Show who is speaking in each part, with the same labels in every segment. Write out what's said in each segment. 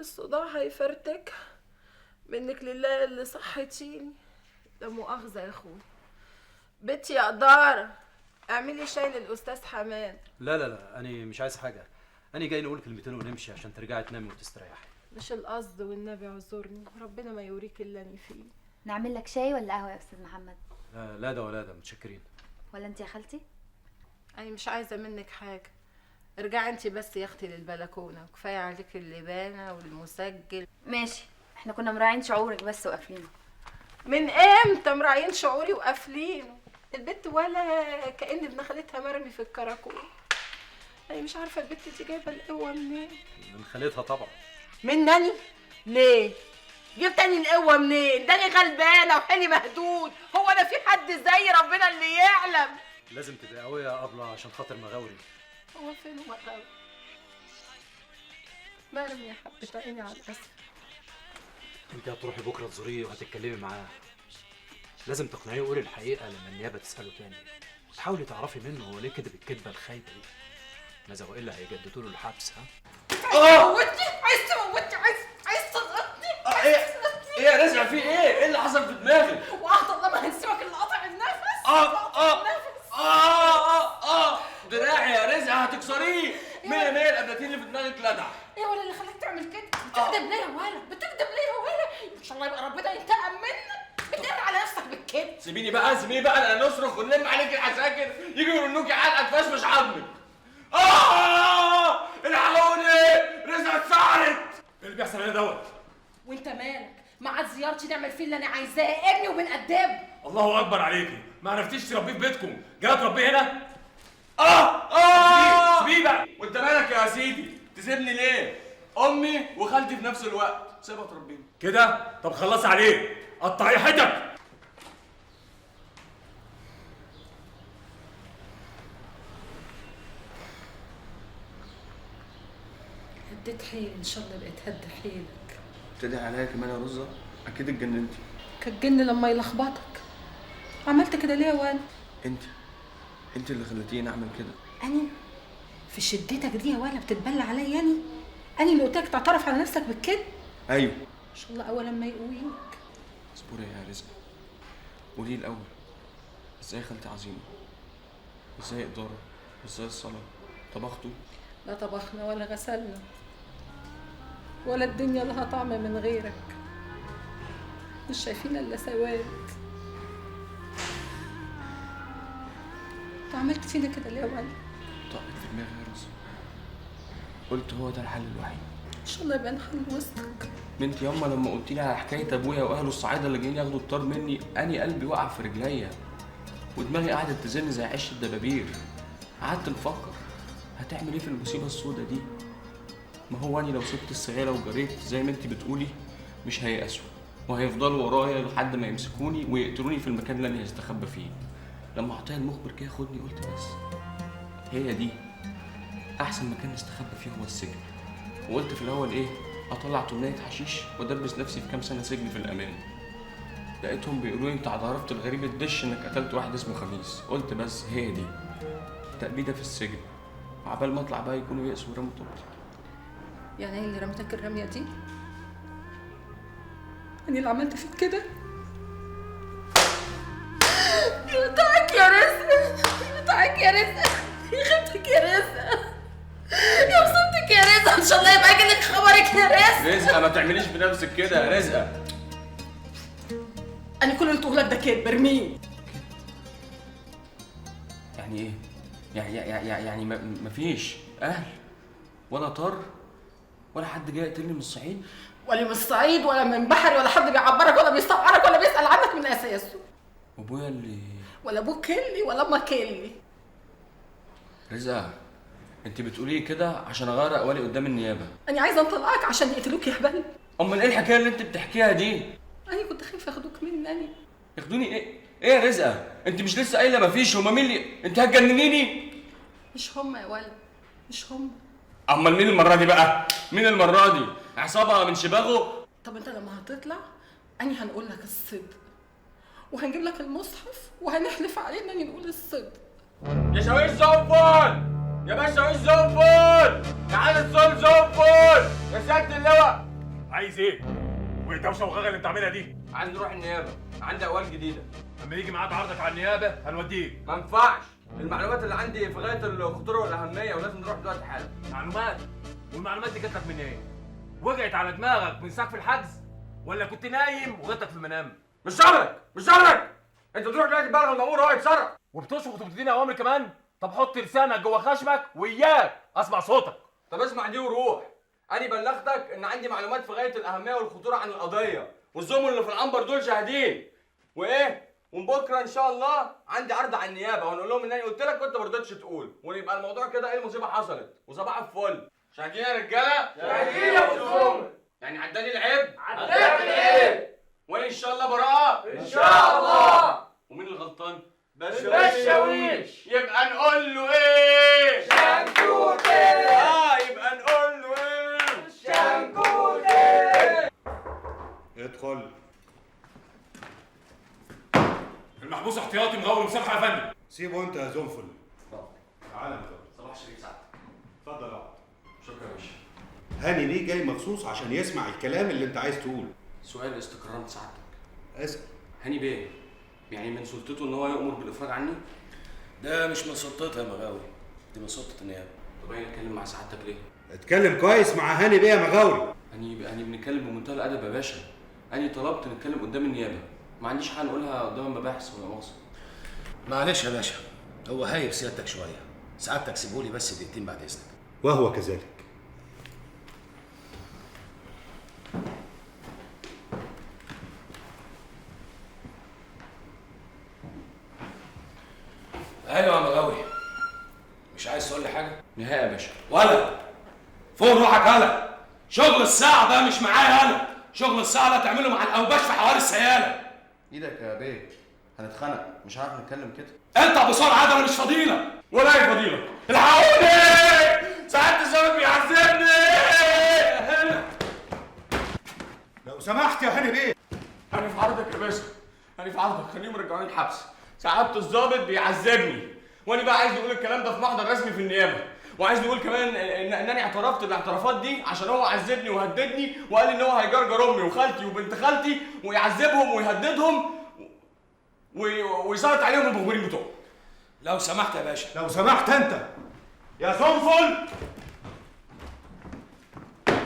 Speaker 1: الصداع هيفرتك منك لله اللي صحتيني. لا مؤاخذة يا اخوي. بنتي يا قدارة اعملي شاي للأستاذ حماد.
Speaker 2: لا لا لا، أنا مش عايز حاجة. أنا جاي نقول كلمتين ونمشي عشان ترجعي تنامي وتستريحي.
Speaker 1: مش القصد والنبي اعذرني، ربنا ما يوريك اللي انا فيه.
Speaker 3: نعمل لك شاي ولا قهوه يا استاذ محمد؟
Speaker 2: لا لا، ده ولا ده، متشكرين.
Speaker 3: ولا انت يا خالتي؟
Speaker 1: انا مش عايزة منك حاجة. ارجعي انت بس يا اختي للبلكونة، كفاية عليك اللبانة والمسجل.
Speaker 3: ماشي، احنا كنا مراعين شعورك بس وقافلينه.
Speaker 1: من امتى مراعيين شعوري وقافلينه؟ البت ولا كأن ابن خالتها مرمي في الكراكون. انا مش عارفة البت دي جايبة القوة منين.
Speaker 2: من خالتها طبعا.
Speaker 1: منني؟ ليه؟ جبتني القوة منين؟ ده انا غلبانة وحيلي مهدود، هو انا في حد زي ربنا اللي يعلم؟
Speaker 2: لازم تبقى قوية يا أبلة عشان خاطر مغاوري.
Speaker 1: هو فين مغاوري؟ مرمي يا حبة عيني على الأسف.
Speaker 2: أنت هتروحي بكرة تزوريه وهتتكلمي معاه. لازم تقنعيه وقولي الحقيقة لما النيابة تسأله تاني. حاولي تعرفي منه هو ليه كدب الكدبة الخايبة دي. ماذا وإلا هيجددوا له الحبس. ها؟
Speaker 1: عايز تموتني، عايز تضغطني.
Speaker 4: ايه يا رزع، في ايه اللي حصل في دماغك؟
Speaker 1: وعهد الله ما هنسيبك اللي قاطع النفس.
Speaker 4: دراعي يا رزع هتكسريه. مية الابلاتين اللي في دماغك لدع.
Speaker 1: ايه ولا اللي خلاك تعمل كده؟ بتكذب ليه يا ولا؟ بتكذب ليه يا ولا؟ ان شاء الله يبقى ربنا ينتقم منك. بتقل على نفسك بالكذب.
Speaker 4: سيبيني بقى انا نصرخ ونلم عليك العساكر يجوا يرنوكي علقه تفشفش عظمك. الحقوني، رزع اتسعرت. ايه اللي بيحصل هنا دوت؟
Speaker 1: وانت مالك؟ ميعاد زيارتي نعمل فيه اللي انا عايزاه، ابني وبنقدمه.
Speaker 4: الله اكبر عليكي، ما عرفتيش تربيه في بيتكم، جاي تربيه هنا؟ سيبيه بقى. وانت مالك يا سيدي؟ تسيبني ليه؟ امي وخالتي في نفس الوقت، سيبها تربيني كده. طب خلصي عليه، قطعي حتت.
Speaker 1: هديت حيلي، ان شاء الله بقيت هد حيلك.
Speaker 5: تدعي عليا كمان يا رزة؟ اكيد اتجننتي.
Speaker 1: كالجن لما يلخبطك. عملت كده ليه يا ولا؟
Speaker 5: انت اللي خليتيني اعمل كده.
Speaker 1: أنا في شدتك دي يا ولا بتتبلى عليا يعني؟ أنا اللي قلت لك تعترف على نفسك بالكذب؟
Speaker 5: ايوه.
Speaker 1: إن شاء الله أول لما يقويك.
Speaker 5: اصبري يا رزق، قولي الاول ازاي خالتي عظيمه، ازاي اداره، ازاي الصلاه، طبختوا؟
Speaker 1: لا طبخنا ولا غسلنا ولا الدنيا لها طعم من غيرك. مش شايفين إلا سواد. أنت عملت فينا كده ليه يا ولا؟
Speaker 5: طقت في دماغي يا رزق، قلت هو ده الحل الوحيد.
Speaker 1: إن شاء الله يبقى نحل وسطك.
Speaker 5: بنت ياما لما قلت لي على حكايه ابويا واهله الصعايده اللي جايين ياخدوا الطار مني، اني قلبي وقع في رجليا ودماغي قعدت تزن زي عش الدبابير. قعدت نفكر هتعمل ايه في المصيبه السوداء دي. ما هو اني لو سبت الصغيره وجريت زي ما انت بتقولي مش هيأسوا وهيفضلوا ورايا لحد ما يمسكوني ويقتلوني في المكان اللي انا هستخبى فيه. لما عطيه المخبر كده خدني قلت بس هي دي احسن مكان نستخبى فيه هو السجن. وقلت في الاول ايه، اطلع تمنية حشيش وادبس نفسي في كام سنه سجن في الامان. لقيتهم بيقولوا لي انت عرفت الغريب الدش انك قتلت واحد اسمه خميس. قلت بس هي دي تأبيده في السجن، عبال ما اطلع بقى يكونوا يأسوا ورموا طوبتي.
Speaker 1: يعني إيه اللي رمتك الرمية دي؟ أنا اللي عملت فيك كده؟ يقطعك يا رزق، يقطعك يا رزق، يخبتك يا رزق، يا مصيبتك يا رزق. ان شاء الله يبقى يجيلك خبرك يا رزق.
Speaker 4: رزقه ما تعمليش بنفسك كده يا رزقه.
Speaker 1: انا كل اللي تقوله لك ده كدب، ارميه.
Speaker 5: يعني ايه؟ يعني مفيش اهل ولا طار ولا حد جاي يقتلني من الصعيد؟
Speaker 1: ولا من الصعيد ولا من بحري ولا حد بيعبرك ولا بيستعرك ولا بيسأل عنك من اساسه.
Speaker 5: وابويا اللي
Speaker 1: ولا ابوك كلي ولا امك كلي.
Speaker 5: رزقه انت بتقولي كده عشان اغير اقوالي قدام النيابه.
Speaker 1: انا عايزه انطلقك عشان يقتلوك يا هبل.
Speaker 5: امال ايه الحكايه اللي انت بتحكيها دي؟
Speaker 1: انا كنت خايفه ياخدوك مني.
Speaker 5: ياخدوني ايه يا رزقه؟ انت مش لسه قايله مفيش؟ هما مين اللي انت هتجننيني؟
Speaker 1: مش هم يا ولد، مش هم.
Speaker 5: امال مين المره دي بقى؟ مين المره دي؟ عصابه من شباغه؟
Speaker 1: طب انت لما هتطلع انا هنقول لك الصدق وهنجيب لك المصحف وهنحلف عليه اننا نقول الصدق.
Speaker 4: يا شاويش زنفل، يا باشا شاويش زنفل، يا عادل صول زنفل، يا سيادة اللواء عايز ايه؟ وايه الدوشه والغاغه اللي بتعملها دي؟
Speaker 5: عايز نروح النيابه، عندي اقوال جديده.
Speaker 4: لما يجي ميعاد عرضك على النيابه هنوديك.
Speaker 5: ما ينفعش، المعلومات اللي عندي في غايه الخطوره والاهميه ولازم نروح دلوقتي حالا.
Speaker 4: معلومات؟ والمعلومات دي جات لك من ايه؟ وقعت على دماغك من سقف الحجز؟ ولا كنت نايم وجاتك في المنام؟
Speaker 5: مش شغلك مش شغلك، انت تروح دلوقتي بلغ المأمور هو يتصرف.
Speaker 4: وبتشفط وبتديني اوامر كمان؟ طب حط لسانك جوه خشمك واياك اسمع صوتك.
Speaker 5: طب اسمع دي وروح. انا بلغتك ان عندي معلومات في غايه الاهميه والخطوره عن القضيه، والزملاء اللي في العنبر دول شاهدين. وايه؟ ومن بكره ان شاء الله عندي عرض على النيابه وهنقول لهم ان انا قلت لك وانت ما رضيتش تقول، ويبقى الموضوع كده ايه المصيبه حصلت وصباح الفل. شاهدين يا رجاله؟ شاهدين يا ابو. يعني عداني العيب؟ عداك العيب. وانا ان شاء الله براءه؟ ان شاء الله. ومين اللي غلطان؟
Speaker 4: بشاويش.
Speaker 5: يبقى نقول له ايه؟ شنكوتي. يبقى نقول له ايه؟ شنكوتي.
Speaker 6: ادخل.
Speaker 4: المحبوس احتياطي مغور مسامحه يا فندم.
Speaker 6: سيبه انت يا زنفل. تعالى انت.
Speaker 5: صباح الخير سعادتك.
Speaker 6: اتفضل اقعد.
Speaker 5: شكرا يا باشا.
Speaker 6: هاني ليه جاي مخصوص عشان يسمع الكلام اللي انت عايز تقوله.
Speaker 5: سؤال استكرام سعادتك.
Speaker 6: اسال.
Speaker 5: هاني بيه، يعني من سلطته ان هو يأمر بالافراج عني؟
Speaker 7: ده مش من سلطتها يا مغاوي، دي من سلطة النيابة.
Speaker 5: طب انا اتكلم مع سعادتك ليه؟
Speaker 6: اتكلم كويس مع هاني بيه يا مغاوري.
Speaker 5: أنا بنتكلم بمنتهى الادب يا باشا. أنا طلبت نتكلم قدام النيابه، ما عنديش حاجه نقولها قدام المباحث ولا مؤاخذه.
Speaker 7: معلش يا باشا، هو هايب سيادتك شوية، سعادتك سيبولي بس دقيقتين بعد إذنك.
Speaker 6: وهو كذلك.
Speaker 7: أيوة يا مغاوي، مش عايز تقول لي حاجة؟
Speaker 5: نهائي يا باشا.
Speaker 7: ولا فوق روحك هلا، شغل الساعة ده مش معايا أنا، شغل الساعة ده تعمله مع الأوباش في حواري السيالة.
Speaker 8: ايدك يا بيه، هنتخانق، مش عارف نتكلم كده.
Speaker 7: أنت بسرعة، ده أنا مش فضيلة.
Speaker 4: ولا ايه فضيلة؟ الحقوني! سعادة الزمن بيعذبني!
Speaker 6: لو سمحت يا هاني بيه.
Speaker 5: انا في عرضك يا باشا، انا في عرضك، خليهم يرجعوني الحبس. سعادة الضابط بيعذبني، وانا بقى عايز نقول الكلام ده في محضر رسمي في النيابه، وعايز نقول كمان انني اعترفت الاعترافات دي عشان هو عذبني وهددني وقال ان هو هيجرجر امي وخالتي وبنت خالتي ويعذبهم ويهددهم ويسيطر عليهم المخبرين بتوعه.
Speaker 7: لو سمحت يا باشا.
Speaker 6: لو سمحت انت يا زنفل.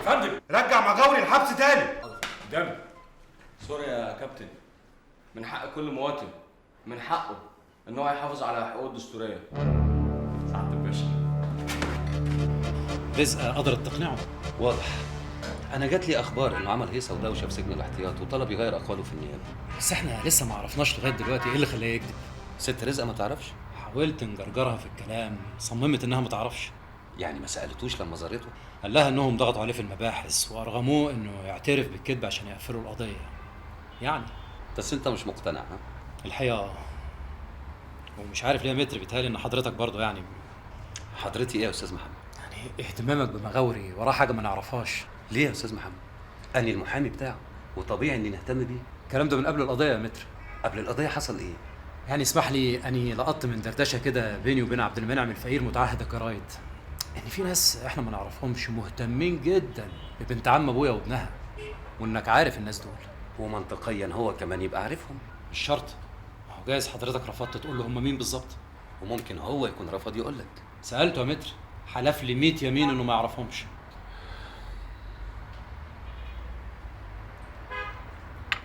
Speaker 4: فندم
Speaker 6: رجع مغاوري الحبس تاني.
Speaker 4: دم.
Speaker 5: سوري يا كابتن، من حق كل مواطن، من حقه ان هو يحافظ على حقوقه الدستوريه. سعادة الباشا.
Speaker 2: رزقة قدرت تقنعه؟
Speaker 9: واضح. انا جات لي اخبار انه عمل هيصه ودوشه في سجن الاحتياط وطلب يغير اقواله في النيابه.
Speaker 2: بس احنا لسه ما عرفناش لغايه دلوقتي ايه اللي خلاه يكذب.
Speaker 9: ست رزقه ما تعرفش؟
Speaker 2: حاولت نجرجرها في الكلام، صممت انها ما تعرفش.
Speaker 9: يعني ما سالتوش لما زارته؟
Speaker 2: قال لها انهم ضغطوا عليه في المباحث وارغموه انه يعترف بالكذب عشان يقفلوا القضيه. يعني
Speaker 9: بس انت مش مقتنع ها؟
Speaker 2: الحقيقه ومش عارف ليه يا متر، بيتهيألي ان حضرتك برضه يعني
Speaker 9: حضرتي ايه يا استاذ محمد؟
Speaker 2: يعني اهتمامك بمغاوري وراه حاجه ما نعرفهاش.
Speaker 9: ليه يا استاذ محمد؟ اني المحامي بتاعه وطبيعي اني نهتم بيه.
Speaker 2: الكلام ده من قبل القضيه يا متر.
Speaker 9: قبل القضيه حصل ايه؟
Speaker 2: يعني اسمح لي، اني لقطت من دردشه كده بيني وبين عبد المنعم الفقير متعهد الجرايد ان في ناس احنا ما نعرفهمش مهتمين جدا ببنت عم ابويا وابنها، وانك عارف الناس دول.
Speaker 9: ومنطقيا هو كمان يبقى عارفهم.
Speaker 2: مش شرط، ما هو جايز حضرتك رفضت تقول له هم مين بالظبط.
Speaker 9: وممكن هو يكون رفض يقول لك.
Speaker 2: سالته يا متر، حلف لي 100 يمين انه ما يعرفهمش.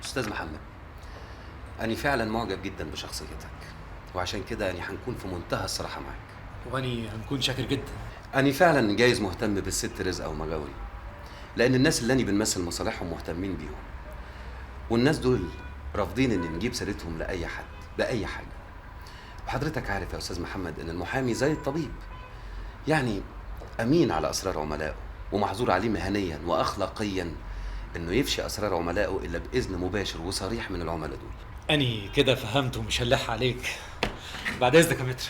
Speaker 9: استاذ محمد، أنا فعلا معجب جدا بشخصيتك، وعشان كده أنا هنكون في منتهى الصراحة معاك.
Speaker 2: واني هنكون شاكر جدا.
Speaker 9: أنا فعلا جايز مهتم بالست رزقة ومغاوري، لأن الناس اللي أنا بنمثل مصالحهم مهتمين بيهم، والناس دول رافضين إن نجيب سيرتهم لأي حد بأي حاجة. وحضرتك عارف يا أستاذ محمد إن المحامي زي الطبيب، يعني أمين على أسرار عملائه، ومحظور عليه مهنيا وأخلاقيا إنه يفشي أسرار عملائه إلا بإذن مباشر وصريح من العملاء دول.
Speaker 2: اني كده فهمت ومش هلح عليك. بعد اذنك يا متر.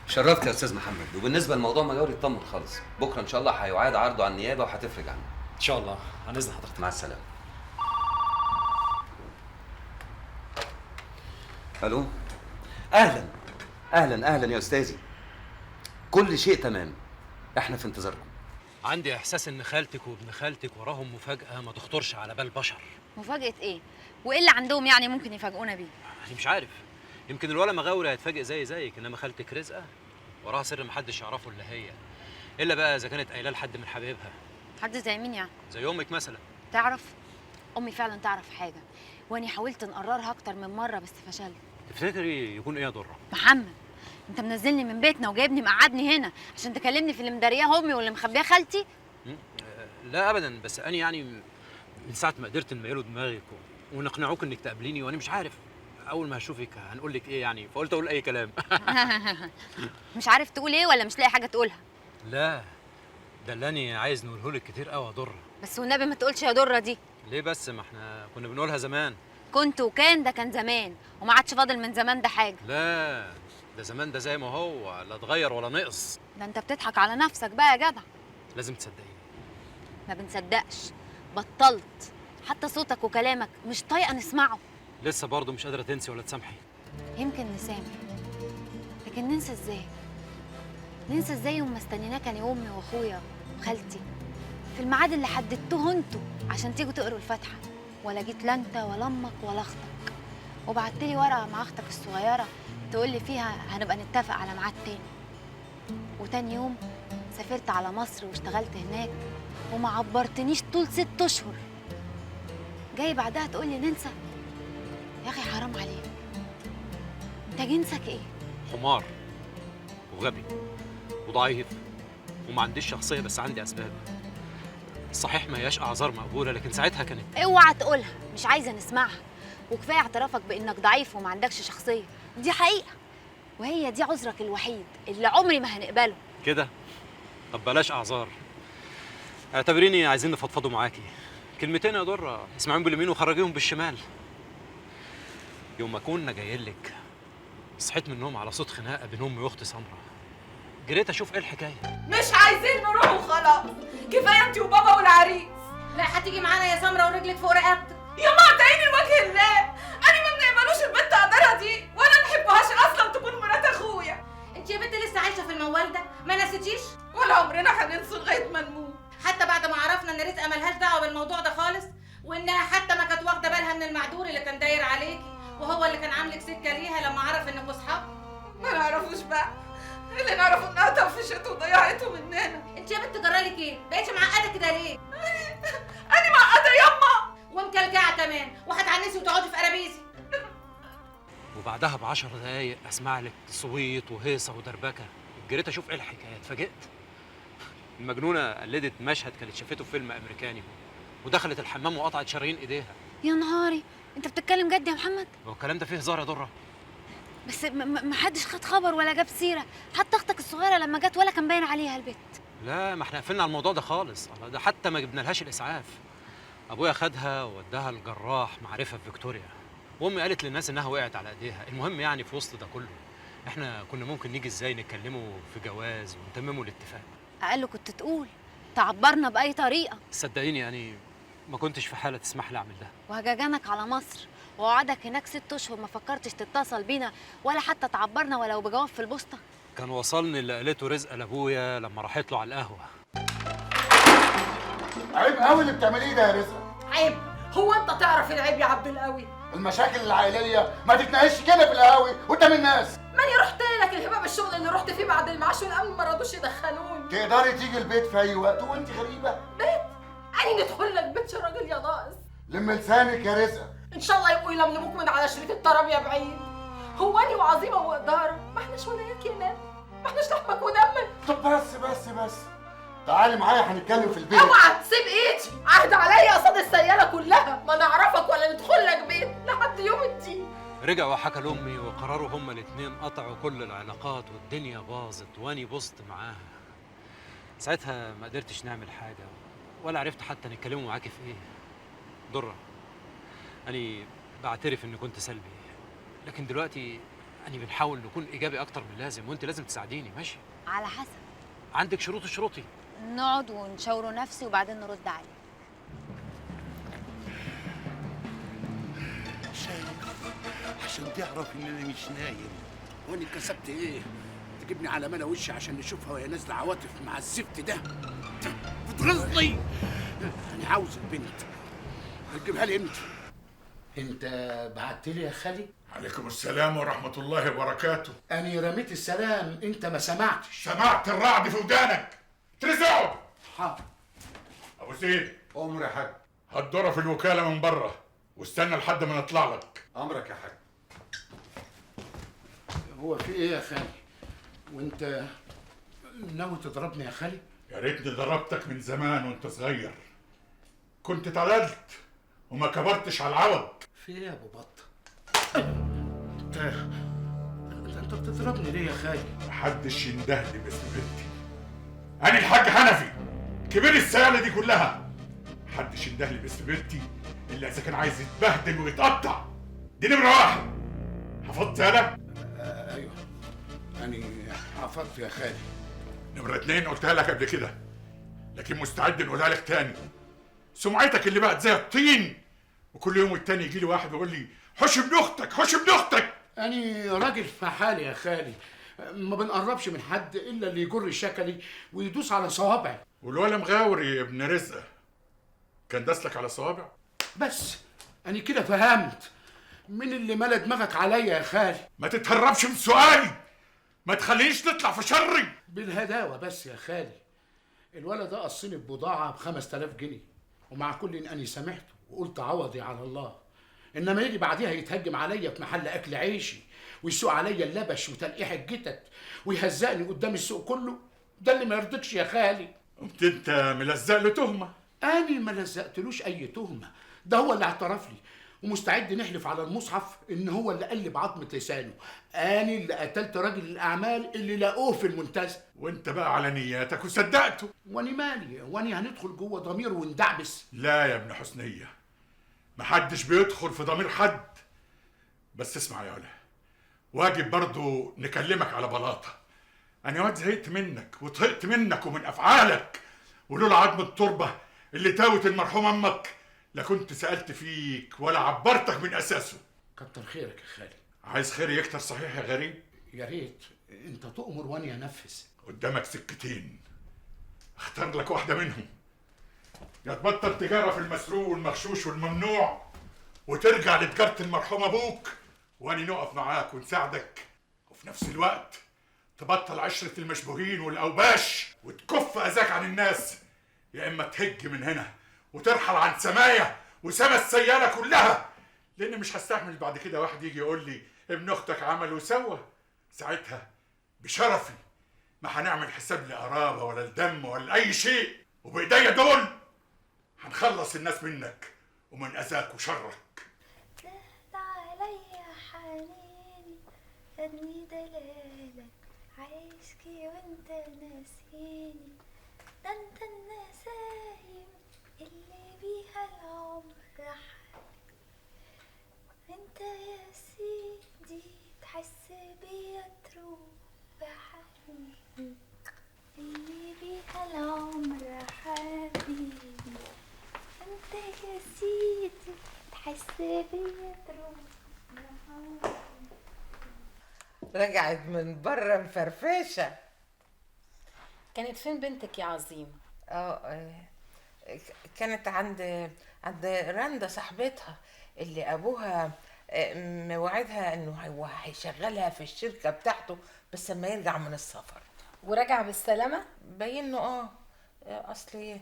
Speaker 9: شرفت يا استاذ محمد. وبالنسبه لموضوع مغاوري اطمن خالص، بكره ان شاء الله هيعاد عرضه على النيابه وهتفرج عنه
Speaker 2: ان شاء الله. عن اذن حضرتك.
Speaker 9: مع السلامه. الو. اهلا اهلا اهلا يا استاذي، كل شيء تمام، احنا في انتظاركم.
Speaker 2: عندي احساس ان خالتك وابن خالتك وراهم مفاجاه ما تخطرش على بال بشر.
Speaker 3: مفاجاه ايه؟ وايه اللي عندهم يعني ممكن يفاجئونا بيه؟
Speaker 2: يعني مش عارف، يمكن الولا مغاوري هيتفاجئ زيك، انما خالتك رزقه وراها سر محدش يعرفه الا هي، الا بقى اذا كانت قايله لحد من حبايبها.
Speaker 3: حد زي مين يعني؟
Speaker 2: زي امك مثلا.
Speaker 3: تعرف، امي فعلا تعرف حاجه، واني حاولت نقررها اكتر من مره بس فشلت.
Speaker 2: تفتكري يكون ايه يا ضره؟
Speaker 3: محمد، انت منزلني من بيتنا وجايبني مقعدني هنا عشان تكلمني في اللي مدارياه امي واللي مخبياه خالتي؟
Speaker 2: لا ابدا، بس انا يعني من ساعه ما قدرت نميلوا دماغك ونقنعوك انك تقابليني، وانا مش عارف اول ما هشوفك هنقول لك ايه يعني، فقلت اقول اي كلام.
Speaker 3: مش عارف تقول ايه ولا مش لاقي حاجه تقولها؟
Speaker 2: لا، ده اللي انا عايز نقوله لك كتير قوي يا ضره.
Speaker 3: بس والنبي ما تقولش يا ضره دي.
Speaker 2: ليه بس؟ ما احنا كنا بنقولها زمان.
Speaker 3: كنت وكان ده كان زمان، وما عادش فاضل من زمان ده حاجه.
Speaker 2: لا، ده زمان ده زي ما هو، لا اتغير ولا نقص.
Speaker 3: ده انت بتضحك على نفسك بقى يا جدع.
Speaker 2: لازم تصدقيني.
Speaker 3: ما بنصدقش، بطلت، حتى صوتك وكلامك مش طايقه نسمعه.
Speaker 2: لسه برضه مش قادره تنسي ولا تسامحي؟
Speaker 3: يمكن نسامح، لكن ننسى ازاي؟ ننسى ازاي يوم ما استنيناك انا وامي واخويا وخالتي في الميعاد اللي حددتوه انتوا عشان تيجوا تقروا الفاتحه، ولا جيت لا انت ولا امك ولا اختك، وبعتلي ورقه مع اختك الصغيره تقولي فيها هنبقى نتفق على ميعاد تاني. وتاني يوم سافرت على مصر واشتغلت هناك وما عبرتنيش طول 6 اشهر. جاي بعدها تقولي ننسى؟ يا اخي حرام عليك، انت جنسك ايه؟
Speaker 2: حمار وغبي وضعيف وما عنديش شخصيه، بس عندي اسباب. صحيح ما هياش اعذار مقبوله، لكن ساعتها كانت.
Speaker 3: اوعى تقولها، مش عايزه نسمعها. وكفايه اعترافك بانك ضعيف وما عندكش شخصيه، دي حقيقه، وهي دي عذرك الوحيد اللي عمري ما هنقبله.
Speaker 2: كده؟ طب بلاش اعذار، اعتبريني عايزين نفضفضوا معاكي كلمتين يا ضره، اسمعيهم باليمين وخرجيهم بالشمال. يوم ما كنا جايين لك صحيت من النوم على صوت خناقه بين امي واختي سمره، جريت اشوف ايه الحكايه.
Speaker 1: مش عايزين نروح وخلاص، كفايه انت وبابا والعريس.
Speaker 10: لا هتيجي معانا يا سمره ورجلك فوق رقبتك.
Speaker 1: يا ما عتقيني لوجه الله، انا ما بنقبلوش البنت قدرها دي، ولا نحبهاش اصلا تكون مرات اخويا.
Speaker 10: انت يا بنت لسه عايشه في الموال ده، ما نسيتيش؟
Speaker 1: ولا عمرنا هننسى لغايه ما نموت.
Speaker 10: حتى بعد ما عرفنا ان رزقه ملهاش دعوه بالموضوع ده خالص، وانها حتى ما كانت واخده بالها من المعدور اللي كان داير عليكي، وهو اللي كان عاملك سكه ليها لما عرف انكوا اصحاب.
Speaker 1: ما نعرفوش بقى، اللي نعرفه انها طفشته وضيعته مننا.
Speaker 10: انت يا بنت جرالك ايه؟ بقيتي معقده كده ليه؟
Speaker 1: انا معقده يما
Speaker 10: ومكلكعه كمان، وهتعنسي وتقعدي في قرابيزي.
Speaker 2: وبعدها ب10 دقايق اسمع لك صويت وهيصه ودربكه، جريت اشوف ايه الحكايه، اتفاجئت. المجنونه قلدت مشهد كانت شافته في فيلم امريكاني، ودخلت الحمام وقطعت شرايين ايديها.
Speaker 3: يا نهاري، انت بتتكلم جد يا محمد؟
Speaker 2: هو الكلام ده فيه هزار يا ضره؟
Speaker 3: بس ما حدش خد خبر ولا جاب سيره، حتى اختك الصغيره لما جت ولا كان باين عليها البيت.
Speaker 2: لا، ما احنا قفلنا على الموضوع ده خالص، ده حتى ما جبنا لهاش الاسعاف. ابويا خدها ووداها الجراح معرفه في فيكتوريا، وامي قالت للناس انها وقعت على ايديها. المهم يعني في وسط ده كله احنا كنا ممكن نيجي ازاي نتكلموا في جواز ونتمموا الاتفاق.
Speaker 3: اقل كنت تقول تعبرنا باي طريقه.
Speaker 2: صدقيني يعني ما كنتش في حاله تسمح لي اعمل ده.
Speaker 3: وهجاجانك على مصر وقعدك هناك 6 اشهر، ما فكرتش تتصل بينا ولا حتى تعبرنا ولو بجواب في البوسطه؟
Speaker 2: كان وصلني اللي قالته رزقه لابويا لما راحت له على القهوه.
Speaker 11: عيب قوي اللي بتعمليه ده يا رزقه.
Speaker 1: عيب؟ هو انت تعرف العيب يا عبد القوي؟
Speaker 11: المشاكل العائليه ما تتناقش كده في القهاوي قدام الناس.
Speaker 1: ماني رحت لك الهبه بالشغل اللي رحت فيه بعد المعاش والامن ما رضوش يدخلوني.
Speaker 11: تقدري تيجي البيت في اي وقت وانت غريبه.
Speaker 1: بيت؟ اني ندخل لك بيت يا راجل يا ناقص.
Speaker 11: لم لسانك يا رزقه.
Speaker 1: ان شاء الله يبقوا يلملموك من على شريط الطرب يا بعيد. هو اني وعظيمه واداره ما احناش ولاياك يا ناس، ما احناش لحمك ودمك.
Speaker 11: طب بس تعالي معايا هنتكلم في البيت.
Speaker 1: اوعى تسيب ايدي، عهد عليا قصاد السياله كلها ما نعرفك ولا ندخل لك بيت لحد يوم الدين.
Speaker 2: رجع وحكى لامي وقرروا هما الاتنين قطعوا كل العلاقات والدنيا باظت، واني بوظت معاها. ساعتها ما قدرتش نعمل حاجه ولا عرفت حتى نتكلموا معاكي في ايه. ضره، اني بعترف اني كنت سلبي، لكن دلوقتي اني بنحاول نكون ايجابي اكتر من اللازم، وانت لازم تساعديني. ماشي؟
Speaker 3: على حسب.
Speaker 2: عندك شروطي.
Speaker 3: نقعد ونشاوروا نفسي وبعدين نرد عليه.
Speaker 12: شايف؟ عشان تعرف ان انا مش نايم. وانا كسبت ايه؟ تجيبني على ملا وشي عشان نشوفها وهي نازله عواطف مع الزفت ده. رزقي. انا عاوز البنت، هتجيبها لي امتى؟
Speaker 11: انت بعت لي يا خالي؟
Speaker 13: عليكم السلام ورحمة الله وبركاته.
Speaker 11: أنا رميت السلام، أنت ما سمعتش.
Speaker 13: سمعت الرعد في ودانك. ترزعوا.
Speaker 11: حاضر.
Speaker 13: أبو زيد.
Speaker 6: أمر يا حاج.
Speaker 13: هتدور في الوكالة من بره واستنى لحد ما نطلع لك.
Speaker 6: أمرك يا حاج.
Speaker 11: هو في إيه يا خالي؟ وأنت ناوي تضربني يا خالي؟
Speaker 13: يا ريتني ضربتك من زمان وأنت صغير. كنت اتعدلت وما كبرتش على العوض.
Speaker 11: في إيه يا أبو بطة؟ أنت بتضربني ليه يا خالي؟
Speaker 13: محدش يندهلي باسم بنتي. أنا الحاج حنفي كبير السيالة دي كلها. محدش يندهلي باسم بنتي إلا إذا كان عايز يتبهدل ويتقطع. دي نمرة واحد. حفظت أنا؟
Speaker 11: أيوه. أنا حفظت يا خالي.
Speaker 13: نمرة اتنين قلتها لك قبل كده، لكن مستعد نقولها لك تاني. سمعتك اللي بقت زي الطين، وكل يوم والتاني يجي لي واحد ويقول لي حش ابن اختك حش ابن اختك.
Speaker 11: أنا راجل في حالي يا خالي، ما بنقربش من حد إلا اللي يجر شكلي ويدوس على صوابعي.
Speaker 13: والولا مغاوري ابن رزقة كان داسلك على صوابع؟
Speaker 11: بس أنا كده فهمت مين اللي ملا دماغك عليا يا خالي.
Speaker 13: ما تتهربش من سؤالي، ما تخلينيش تطلع في شري.
Speaker 11: بالهداوة بس يا خالي. الولد ده قصني ببضاعة ب5000 جنيه، ومع كل إن أنا سامحته وقلت عوضي على الله، إنما يجي بعديها يتهجم عليا في محل أكل عيشي ويسوق عليا اللبش وتلقيح الجتت ويهزقني قدام السوق كله. ده اللي ما يرضيكش يا خالي.
Speaker 13: قمت أنت ملزق له تهمة؟
Speaker 11: أنا ما لزقتلوش أي تهمة، ده هو اللي اعترف لي ومستعد نحلف على المصحف إن هو اللي قلب عظمة لسانه. أنا اللي قتلت راجل الأعمال اللي لقوه في المنتزه.
Speaker 13: وأنت بقى على نياتك وصدقته.
Speaker 11: وأنا مالي؟ وأنا هندخل جوه ضمير وندعبس؟
Speaker 13: لا يا ابن حسنية، محدش بيدخل في ضمير حد. بس اسمع يا ولا، واجب برضو نكلمك على بلاطة. أنا واد زهقت منك وطهقت منك ومن أفعالك، ولولا عظم التربة اللي تاوت المرحوم أمك لا كنت سألت فيك ولا عبرتك من أساسه.
Speaker 11: كتر خيرك يا خالي.
Speaker 13: عايز خيري يكتر صحيح يا غريب؟
Speaker 11: يا ريت أنت تؤمر وأنا أنفذ.
Speaker 13: قدامك سكتين، اختار لك واحدة منهم. يا تبطل تجارة في المسروق والمغشوش والممنوع وترجع لتجارة المرحوم أبوك، وأنا نقف معاك ونساعدك، وفي نفس الوقت تبطل عشرة المشبوهين والأوباش وتكف أذاك عن الناس، يا إما تهج من هنا وترحل عن سمايا وسما السيالة كلها، لأن مش هستحمل بعد كده واحد يجي يقول لي ابن أختك عمل وسوى. ساعتها بشرفي ما هنعمل حساب لقرابة ولا الدم ولا أي شيء، وبإيديا دول هنخلص الناس منك ومن أذاك وشرك.
Speaker 14: زهد عليا حنيني خدني دلالك عايشكي وانت ناسيني، ده انت النسايم اللي بيها العمر حالي، انت يا سيدي تحس بيا تروح بحنيني اللي بيها العمر حبيبي، انت يا سيدي تحس بيا تروح بحنيني.
Speaker 15: رجعت من بره مفرفشه.
Speaker 10: كانت فين بنتك يا عظيم؟
Speaker 15: كانت عند رندا صاحبتها اللي ابوها موعدها انه هو هيشغلها في الشركه بتاعته بس لما يرجع من السفر.
Speaker 10: ورجع بالسلامه؟
Speaker 15: باين له اصلي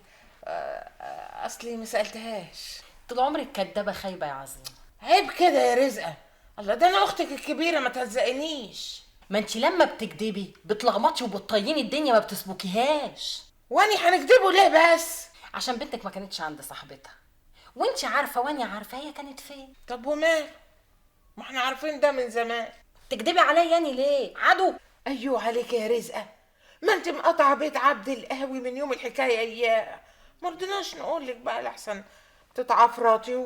Speaker 15: ما سالتهاش.
Speaker 10: طول عمرك كدابه خايبه يا عظيم.
Speaker 15: عيب كده يا رزقه. الله، ده انا اختك الكبيره ما تهزقنيش.
Speaker 10: ما انت لما بتكدبي بتلخبطي وبتطيني الدنيا ما بتسبكيهاش.
Speaker 15: واني هنكدبه ليه بس؟
Speaker 10: عشان بنتك ما كانتش عند صاحبتها، وانت عارفه واني عارفه هي كانت فين.
Speaker 15: طب ومال؟ ما احنا عارفين ده من زمان.
Speaker 10: تكدبي عليا يعني ليه؟ عدو.
Speaker 15: ايوه عليك يا رزقه، ما انت مقاطعه بيت عبد القهوي من يوم الحكايه اياه. ما رضيناش نقول لك بقى لحسن تتعفرطي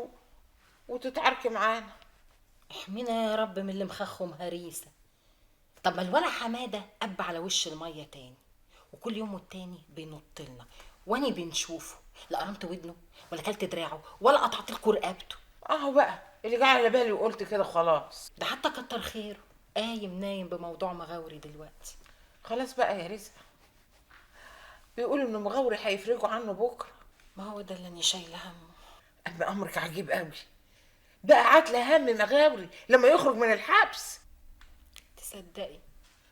Speaker 15: وتتعاركي معانا.
Speaker 10: احمينا يا رب من اللي مخخم هريسه. طب ما الولا حماده قب على وش الميه تاني، وكل يوم والتاني بينط لنا واني بنشوفه، لا قرمت ودنه ولا كلت دراعه ولا قطعت لكم رقبته.
Speaker 15: اهو بقى اللي جه على بالي وقلت كده خلاص.
Speaker 10: ده حتى كتر خيره قايم نايم بموضوع مغاوري دلوقتي.
Speaker 15: خلاص بقى يا رزقه، بيقولوا ان مغاوري هيفرجوا عنه بكره.
Speaker 10: ما هو ده اللي انا شايله همه.
Speaker 15: اما امرك عجيب قوي، بقى عاتله هم مغاوري لما يخرج من الحبس.
Speaker 10: تصدقي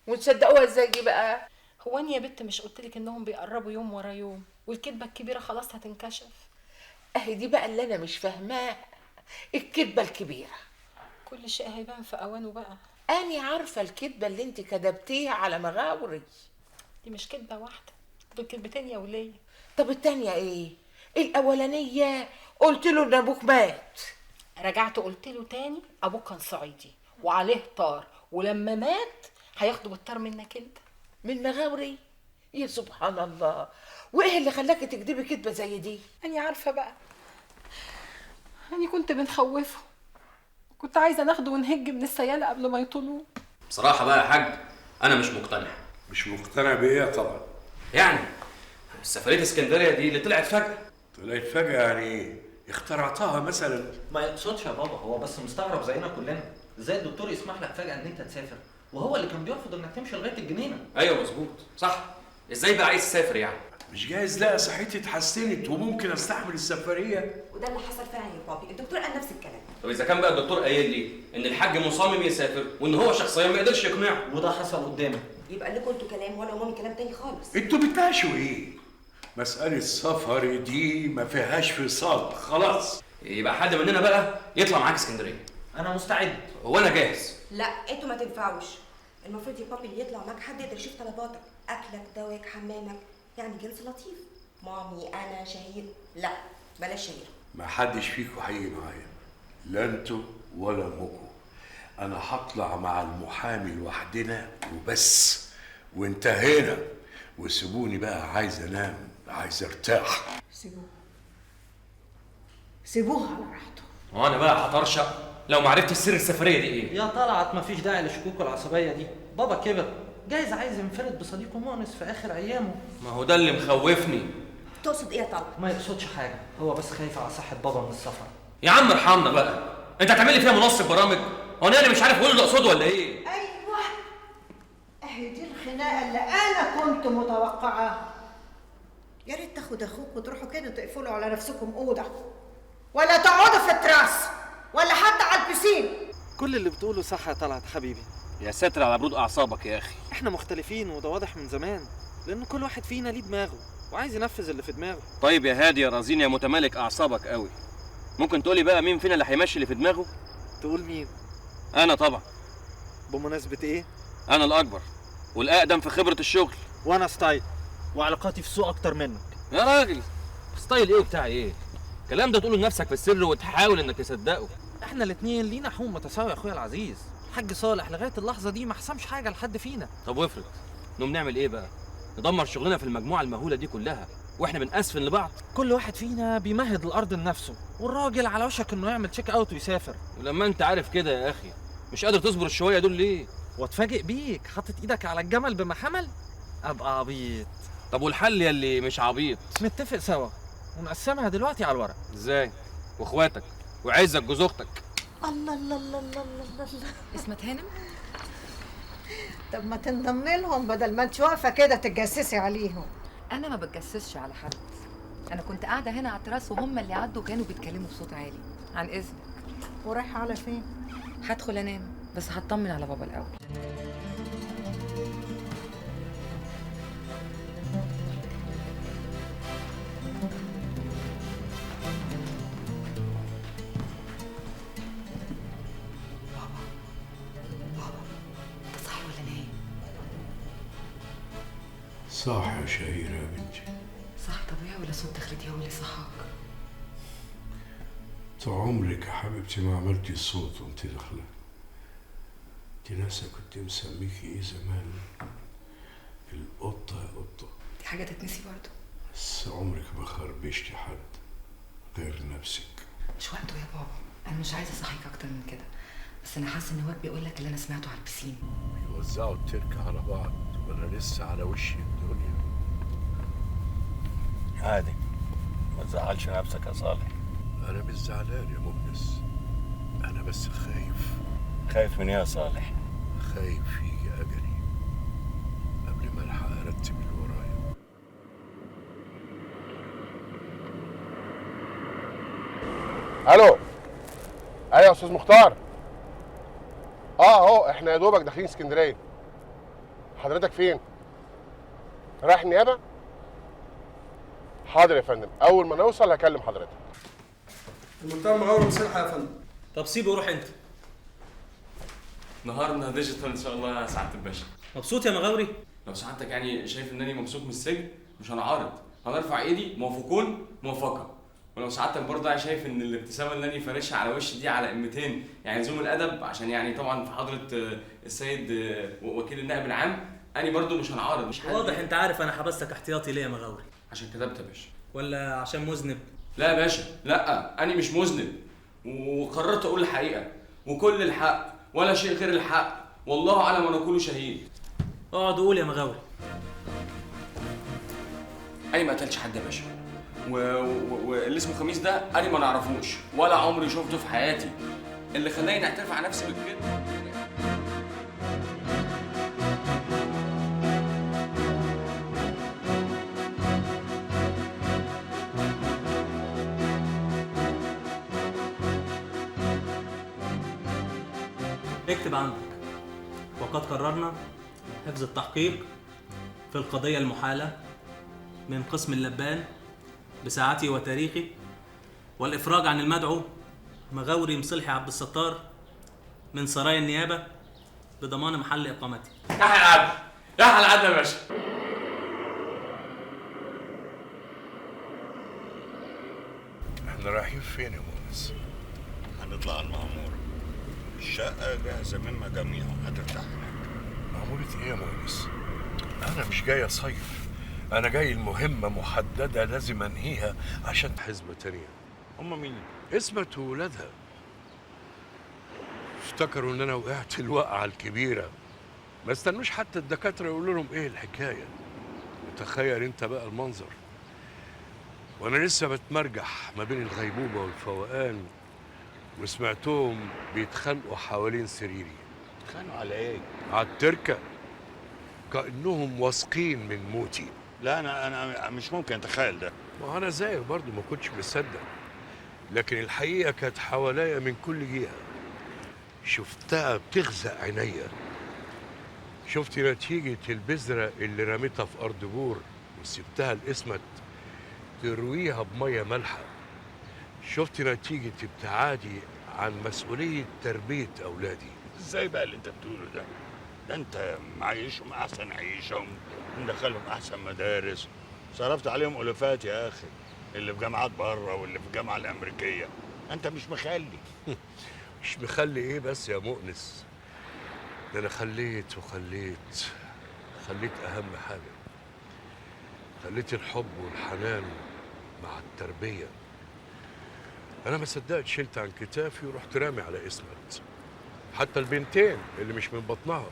Speaker 15: وتصدقوها ازاي دي بقى؟
Speaker 10: هو انا يا بت مش قلتلك انهم بيقربوا يوم ورا يوم والكدبه الكبيره خلاص هتنكشف؟
Speaker 15: اهي دي بقى اللي انا مش فاهماها، الكدبه الكبيره.
Speaker 10: كل شيء هيبان في اوانه بقى.
Speaker 15: أنا عارفة الكدبة اللي انت كدبتيها على مغاوري.
Speaker 10: دي مش كدبة واحدة، دول كدبتين يا ولية.
Speaker 15: طب التانية ايه؟ الأولانية قلت له إن أبوك مات.
Speaker 10: رجعت قلت له تاني أبوك كان صعيدي وعليه طار، ولما مات هياخدوا بالطار منك أنت.
Speaker 15: من مغاوري؟ يا سبحان الله، وإيه اللي خلاكي تكدبي كدبة زي دي؟
Speaker 10: أنا عارفة بقى، أنا كنت بنخوفه، كنت عايزة ناخده ونهج من السيالة قبل ما يطولوه.
Speaker 2: بصراحة بقى يا حاج أنا مش مقتنع.
Speaker 12: مش مقتنع بإيه طبعا؟
Speaker 2: يعني سفرية اسكندرية دي اللي طلعت فجأة.
Speaker 12: طلعت فجأة يعني إيه؟ اخترعتها مثلا؟
Speaker 16: ما يقصدش يا بابا، هو بس مستغرب زينا كلنا، ازاي الدكتور يسمح لك فجأة ان انت تسافر وهو اللي كان بيرفض انك تمشي لغاية الجنينة.
Speaker 2: أيوه مظبوط صح. إزاي بقى عايز تسافر يعني؟
Speaker 12: مش جايز لا صحتي اتحسنت وممكن استحمل السفرية؟
Speaker 17: وده اللي حصل فعلا يا بابي، الدكتور قال نفس الكلام.
Speaker 2: طب إذا كان بقى الدكتور قايل لي إن الحاج مصمم يسافر وإن هو شخصيا ما قدرش يقنعه
Speaker 16: وده حصل قدامي،
Speaker 17: يبقى لكم انتوا كلام وانا ومامي كلام تاني خالص.
Speaker 12: انتوا بتناقشوا ايه؟ مسألة سفر دي ما فيهاش فصال خلاص.
Speaker 2: يبقى حد مننا بقى يطلع معاك اسكندرية.
Speaker 16: أنا مستعد.
Speaker 2: وأنا جاهز.
Speaker 17: لا انتوا ما تنفعوش، المفروض يا بابي اللي يطلع معاك حد يقدر يشوف طلباتك، اكلك دواك حمامك، يعني جنس لطيف. مامي انا شهير، لا بلاش شهير.
Speaker 12: ما حدش فيكم هيجي معايا، لا انتوا ولا امكم. انا هطلع مع المحامي لوحدنا وبس، وانتهينا. وسيبوني بقى، عايز انام، عايز ارتاح.
Speaker 10: سيبوها على راحته.
Speaker 2: وأنا بقى هطرشق لو ما عرفتش سر السفرية دي إيه.
Speaker 16: يا طلعت مفيش داعي للشكوك والعصبية دي، بابا كبر، جايز عايز ينفرد بصديقه مؤنس في آخر أيامه.
Speaker 2: ما هو ده اللي مخوفني.
Speaker 17: تقصد ايه يا طلعت؟
Speaker 16: ما يقصدش حاجة، هو بس خايف على صحة بابا من السفر.
Speaker 2: يا عم ارحمنا بقى، أنت هتعمل لي فيها منصب برامج؟ هو أنا مش عارف أقول اللي أقصده ولا إيه؟
Speaker 18: ايوه، اهي دي الخناقه اللي انا كنت متوقعاها. يا ريت تاخد اخوك وتروحوا كده تقفلوا على نفسكم اوضه، ولا تقعدوا في التراس، ولا حتى على البسين.
Speaker 19: كل اللي بتقوله صح يا طلعت حبيبي.
Speaker 2: يا ساتر على برود أعصابك يا أخي.
Speaker 19: احنا مختلفين وده واضح من زمان، لان كل واحد فينا ليه دماغه وعايز ينفذ اللي في دماغه.
Speaker 20: طيب يا هادي يا رزين يا متمالك اعصابك قوي، ممكن تقولي بقى مين فينا اللي هيمشي اللي في دماغه؟
Speaker 19: تقول مين؟
Speaker 20: انا طبعا.
Speaker 19: بمناسبة ايه؟
Speaker 20: انا الاكبر والاقدم في خبرة الشغل.
Speaker 19: وانا ستايل وعلاقاتي في السوق اكتر منك.
Speaker 20: يا راجل ستايل ايه وبتاع ايه؟ الكلام ده تقوله لنفسك في السر وتحاول انك تصدقه.
Speaker 19: احنا الاتنين لينا حقوق متساوية يا اخويا العزيز. الحاج صالح لغاية اللحظة دي ما حسمش حاجة لحد فينا.
Speaker 20: طب وافرض نقوم نعمل ايه بقى؟ ندمر شغلنا في المجموعة المهولة دي كلها واحنا بنأسفن لبعض؟
Speaker 19: كل واحد فينا بيمهد الارض لنفسه، والراجل على وشك انه يعمل تشيك اوت ويسافر.
Speaker 20: ولما انت عارف كده يا اخي مش قادر تصبر الشوية دول ليه؟
Speaker 19: واتفاجئ بيك حاطط ايدك على الجمل بما حمل، ابقى عبيط.
Speaker 20: طب والحل يا اللي مش عبيط؟
Speaker 19: نتفق سوا ونقسمها دلوقتي على الورق.
Speaker 20: ازاي؟ واخواتك وعزك جوز اختك.
Speaker 18: الله الله الله الله الله الله.
Speaker 21: اسمت هانم؟
Speaker 18: طب ما تنضمي لهم بدل ما انت واقفه كده تتجسسي عليهم.
Speaker 21: انا ما بتجسسش على حد، انا كنت قاعده هنا على التراس وهم اللي عدوا كانوا بيتكلموا بصوت عالي. عن اذنك.
Speaker 18: ورايحه على فين؟
Speaker 21: هدخل انام بس هطمن على بابا الاول.
Speaker 12: صح يا شهيرة يا بنتي.
Speaker 21: صح طبيعي ولا صوت دخلتي هو اللي صحاك؟
Speaker 12: طول عمرك يا حبيبتي ما عملتي الصوت وانت داخلة. انت ناسة كنت مسميكي ايه زمان؟ القطة يا قطة.
Speaker 21: دي حاجة تتنسي برضه.
Speaker 12: بس عمرك ما خربشتي حد غير نفسك.
Speaker 21: مش وقته يا بابا، أنا مش عايزة أصحيك أكتر من كده، بس أنا حاسة إن واد بيقول لك اللي أنا سمعته على البسين.
Speaker 12: يوزعوا التركة على بعض وانا لسه على وش الدنيا.
Speaker 7: عادي ما تزعلش نفسك يا صالح.
Speaker 12: انا مش زعلان يا مؤنس، انا بس خايف.
Speaker 7: خايف من ايه يا صالح؟
Speaker 12: خايف يجي اجلي قبل ما الحق ارتب اللي ورايا.
Speaker 8: الو. ايوه يا استاذ مختار. اهو احنا يا دوبك داخلين اسكندريه. حضرتك فين؟ رايح النيابه؟ حاضر يا فندم، اول ما نوصل هكلم حضرتك.
Speaker 22: المتهم مغاوري مسلحه يا فندم.
Speaker 20: طب سيبه وروح انت.
Speaker 5: نهارنا ديجيتال ان شاء الله يا سعاده الباشا.
Speaker 20: مبسوط يا مغاوري؟
Speaker 5: لو سعادتك يعني شايف انني مبسوط من السجن مش هنعارض، هنرفع ايدي موافقون موافقه. ولو سعادتك برضه يعني شايف ان الابتسامه اللي انا فارشها على وشي دي على قمتين يعني لزوم الادب، عشان يعني طبعا في حضره السيد وكيل النائب العام، انا برضه مش هنعارض. مش
Speaker 20: واضح انت عارف انا حبستك احتياطي ليه يا مغاوري؟
Speaker 5: عشان كتبت يا باشا.
Speaker 20: ولا عشان مذنب؟
Speaker 5: لا يا باشا، لا، انا مش مذنب وقررت اقول الحقيقه وكل الحق ولا شيء غير الحق، والله على ما نقول شهيد.
Speaker 20: اقعد قول يا مغاوري.
Speaker 5: انا ما قتلتش حد يا باشا، واللي اسمه خميس ده انا ما نعرفوش ولا عمري شفته في حياتي. اللي خلاني اعترف على نفسي بالكذب
Speaker 20: اكتب عندك: وقد قررنا حفظ التحقيق في القضية المحالة من قسم اللبان بساعته وتاريخه، والإفراج عن المدعو مغاوري مصلحي عبد الستار من سرايا النيابة بضمان محل إقامته.
Speaker 5: يحيى العدل، يحيى العدل يا باشا.
Speaker 12: احنا رايحين فين يا مونس؟ هنطلع على المعمورة. الشقة جاهزة من مجاميعها، هترتاح هناك. معمورة ايه يا مونس؟ أنا مش جاي أصيف، أنا جاي المهمة محددة لازم أنهيها عشان حزمة تانية. هما مين؟ اسمت وولادها. افتكروا إن أنا وقعت الوقعة الكبيرة، ما استنوش حتى الدكاترة يقولوا لهم إيه الحكاية. وتخيل أنت بقى المنظر، وأنا لسه بتمرجح ما بين الغيبوبة والفوقان وسمعتهم بيتخانقوا حوالين سريري.
Speaker 23: بيتخانقوا على إيه؟
Speaker 12: على التركة، كأنهم واثقين من موتي.
Speaker 23: لا أنا مش ممكن أتخيل ده.
Speaker 12: ما أنا زيك برضه ما كنتش مصدق، لكن الحقيقة كانت حواليا من كل جهة. شفتها بتغزق عينيا. شفت نتيجة البذرة اللي رميتها في أرض بور وسبتها لإسمت ترويها بمية مالحة. شفت نتيجة ابتعادي عن مسؤولية تربية أولادي.
Speaker 23: إزاي بقى اللي أنت بتقوله ده؟ ده أنت معيشهم أحسن عيشة ومدخلهم أحسن مدارس، صرفت عليهم ألوفات يا أخي، اللي في جامعات بره واللي في الجامعة الأمريكية. أنت مش مخلي.
Speaker 12: مش مخلي إيه بس يا مؤنس؟ ده أنا خليت أهم حاجة. خليت الحب والحنان مع التربية. أنا ما صدقت شلت عن كتافي ورحت رامي على إسمت. حتى البنتين اللي مش من بطنها،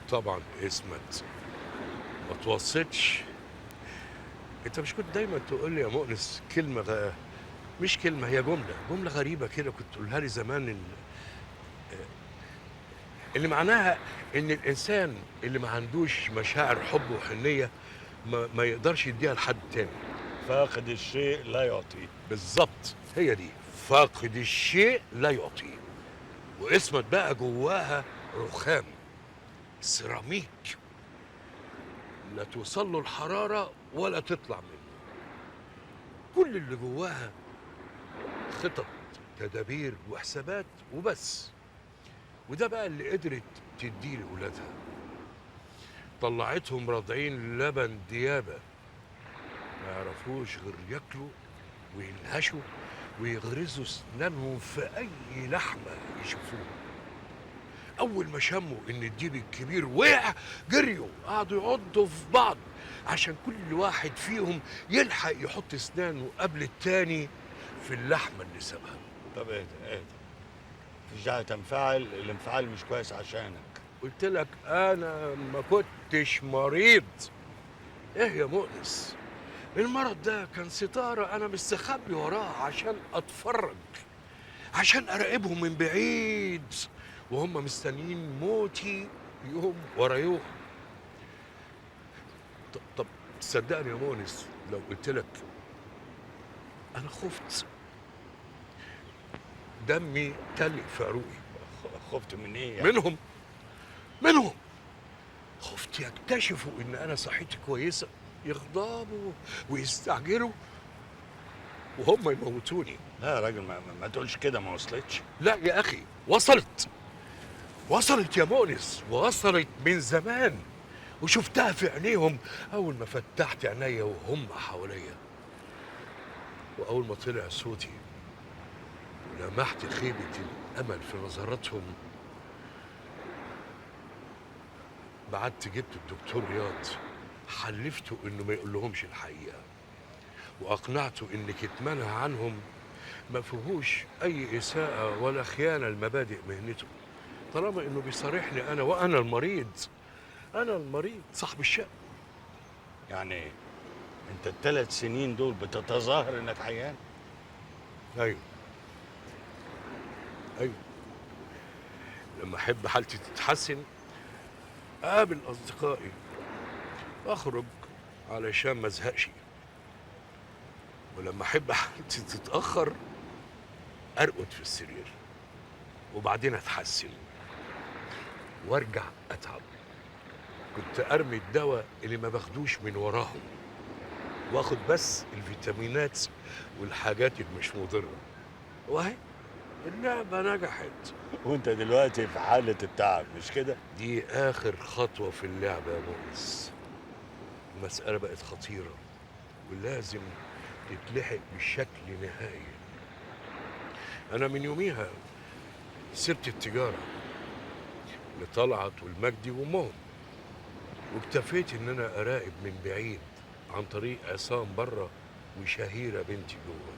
Speaker 12: طبعا إسمت ما توصتش. أنت مش كنت دايما تقول لي يا مؤنس كلمة مش كلمة، هي جملة غريبة كده كنت تقولها لي زمان، اللي معناها إن الإنسان اللي ما عندوش مشاعر حب وحنية ما يقدرش يديها لحد تاني.
Speaker 23: فاقد الشيء لا يعطيه.
Speaker 12: بالظبط، هي دي، فاقد الشيء لا يعطيه. واسمت بقى جواها رخام سيراميك، لا توصل له الحرارة ولا تطلع منه. كل اللي جواها خطط، تدابير وحسابات وبس. وده بقى اللي قدرت تديه لأولادها. طلعتهم راضعين لبن ديابة، ما يعرفوش غير ياكلوا وينهشوا ويغرزوا اسنانهم في اي لحمه يشوفوها. اول ما شموا ان الديب الكبير وقع جريوا قعدوا يعضوا في بعض عشان كل واحد فيهم يلحق يحط اسنانه قبل التاني في اللحمه اللي سابها.
Speaker 23: طب اهدى مش داعي تنفعل، الانفعال مش كويس عشانك.
Speaker 12: قلت لك انا ما كنتش مريض. ايه يا مؤنس، المرض ده كان ستارة أنا مستخبي وراها عشان أتفرج، عشان أراقبهم من بعيد وهم مستنيين موتي يوم ورا يوم. طب تصدقني يا مونس لو قلت لك أنا خفت. دمي تلق في عروقي.
Speaker 23: خفت من ايه يعني؟
Speaker 12: منهم خفت يكتشفوا ان انا صحتي كويسه، يغضبوا ويستعجلوا وهم يموتوني.
Speaker 23: لا يا راجل ما تقولش كده، ما وصلتش.
Speaker 12: لا يا اخي وصلت يا مؤنس، وصلت من زمان، وشفتها في عينيهم اول ما فتحت عينيا وهم حواليا، واول ما طلع صوتي ولمحت خيبه الامل في نظراتهم، بعدت جبت الدكتور رياض، حلفته انه ما يقولهمش الحقيقه، واقنعته ان كتمانها عنهم ما فيهوش اي اساءه ولا خيانه لمبادئ مهنته، طالما انه بيصارحني انا، وانا المريض صاحب الشأن.
Speaker 23: يعني انت ال3 سنين دول بتتظاهر انك عيان؟
Speaker 12: ايوه لما احب حالتي تتحسن اقابل اصدقائي، اخرج علشان ما ازهقش، ولما احب حالتي تتاخر ارقد في السرير، وبعدين اتحسن وارجع اتعب. كنت ارمي الدواء اللي ما باخدوش من وراهم، واخد بس الفيتامينات والحاجات اللي مش مضره، وهي اللعبه نجحت.
Speaker 23: وانت دلوقتي في حاله التعب مش كده؟
Speaker 12: دي اخر خطوه في اللعبه يا مؤنس. المساله بقت خطيره ولازم تتلحق بشكل نهائي. انا من يوميها سبت التجاره لطلعت والمجدي وامهم، واكتفيت ان انا اراقب من بعيد عن طريق عصام بره وشهيره بنتي جوه.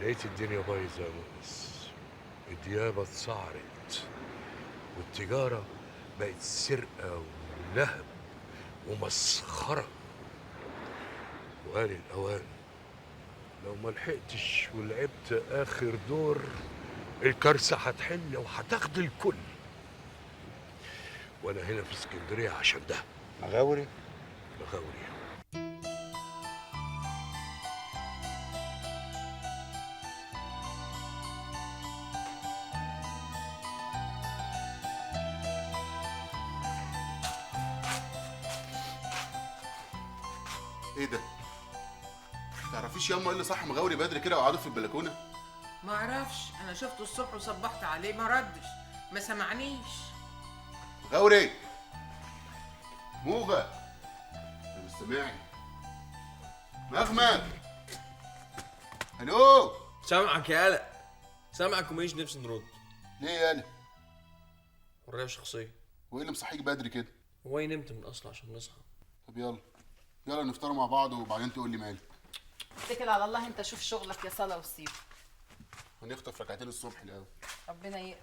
Speaker 12: لقيت الدنيا بايظه يا مؤنس، الديابه اتسعرت، والتجاره بقت سرقه ولهب ومسخره، وقال الاوان لو ما لحقتش ولعبت اخر دور الكارثه هتحل وهتاخد الكل. وانا هنا في اسكندريه عشان ده.
Speaker 23: مغاوري؟
Speaker 1: ايه ده؟ تعرفيش ياما ايه اللي صح مغاوري بدري كده وقعدوا في البلكونه؟
Speaker 15: ما اعرفش، انا شفته الصبح وصبحت عليه ما ردش، ما سمعنيش.
Speaker 1: مغاوري موغه انا مش سامعني. مغمد الو.
Speaker 5: سامعك يا قلق، سامعك وماليش نفسي نرد.
Speaker 1: ليه يا قلق؟
Speaker 5: ورايا شخصيه.
Speaker 1: وايه اللي مصحيك بدري كده؟
Speaker 5: هو نمت من اصلا عشان نصحى.
Speaker 1: طب يلا نفطروا مع بعض وبعدين تقول لي مالك.
Speaker 21: اتكل على الله، انت شوف شغلك يا صلاة وسيب.
Speaker 1: هنخطف ركعتين الصبح الاول.
Speaker 21: ربنا يقبل.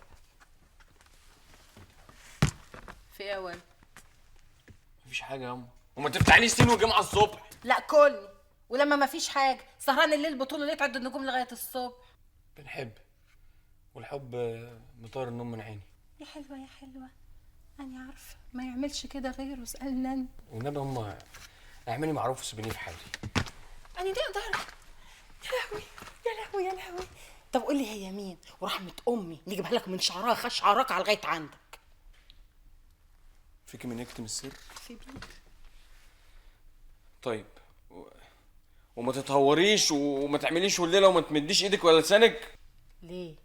Speaker 21: في ايه يا ولد؟
Speaker 5: مفيش حاجه يا امه، وما تفتحليش سين والجمعه الصبح.
Speaker 10: لا كلني، ولما ما فيش حاجه سهران الليل بطول الليل تعد النجوم لغايه الصبح.
Speaker 5: بنحب، والحب مطار النوم من عيني.
Speaker 10: يا حلوه يا حلوه، انا عارفه ما يعملش كده غيره، اسالني انا.
Speaker 5: والنبي امه اعملي معروف وسيبيني في حالي.
Speaker 10: انا دي اقدر. يا لهوي يا لهوي يا لهوي. طب قول لي هي مين ورحمه امي نجيبها لك من شعرها خش شعرك على لغايه عندك.
Speaker 5: فيكي من يكتم السر؟
Speaker 10: في بيك.
Speaker 5: طيب وما تتهوريش وما تعمليش والليله وما تمديش ايدك ولا لسانك.
Speaker 10: ليه؟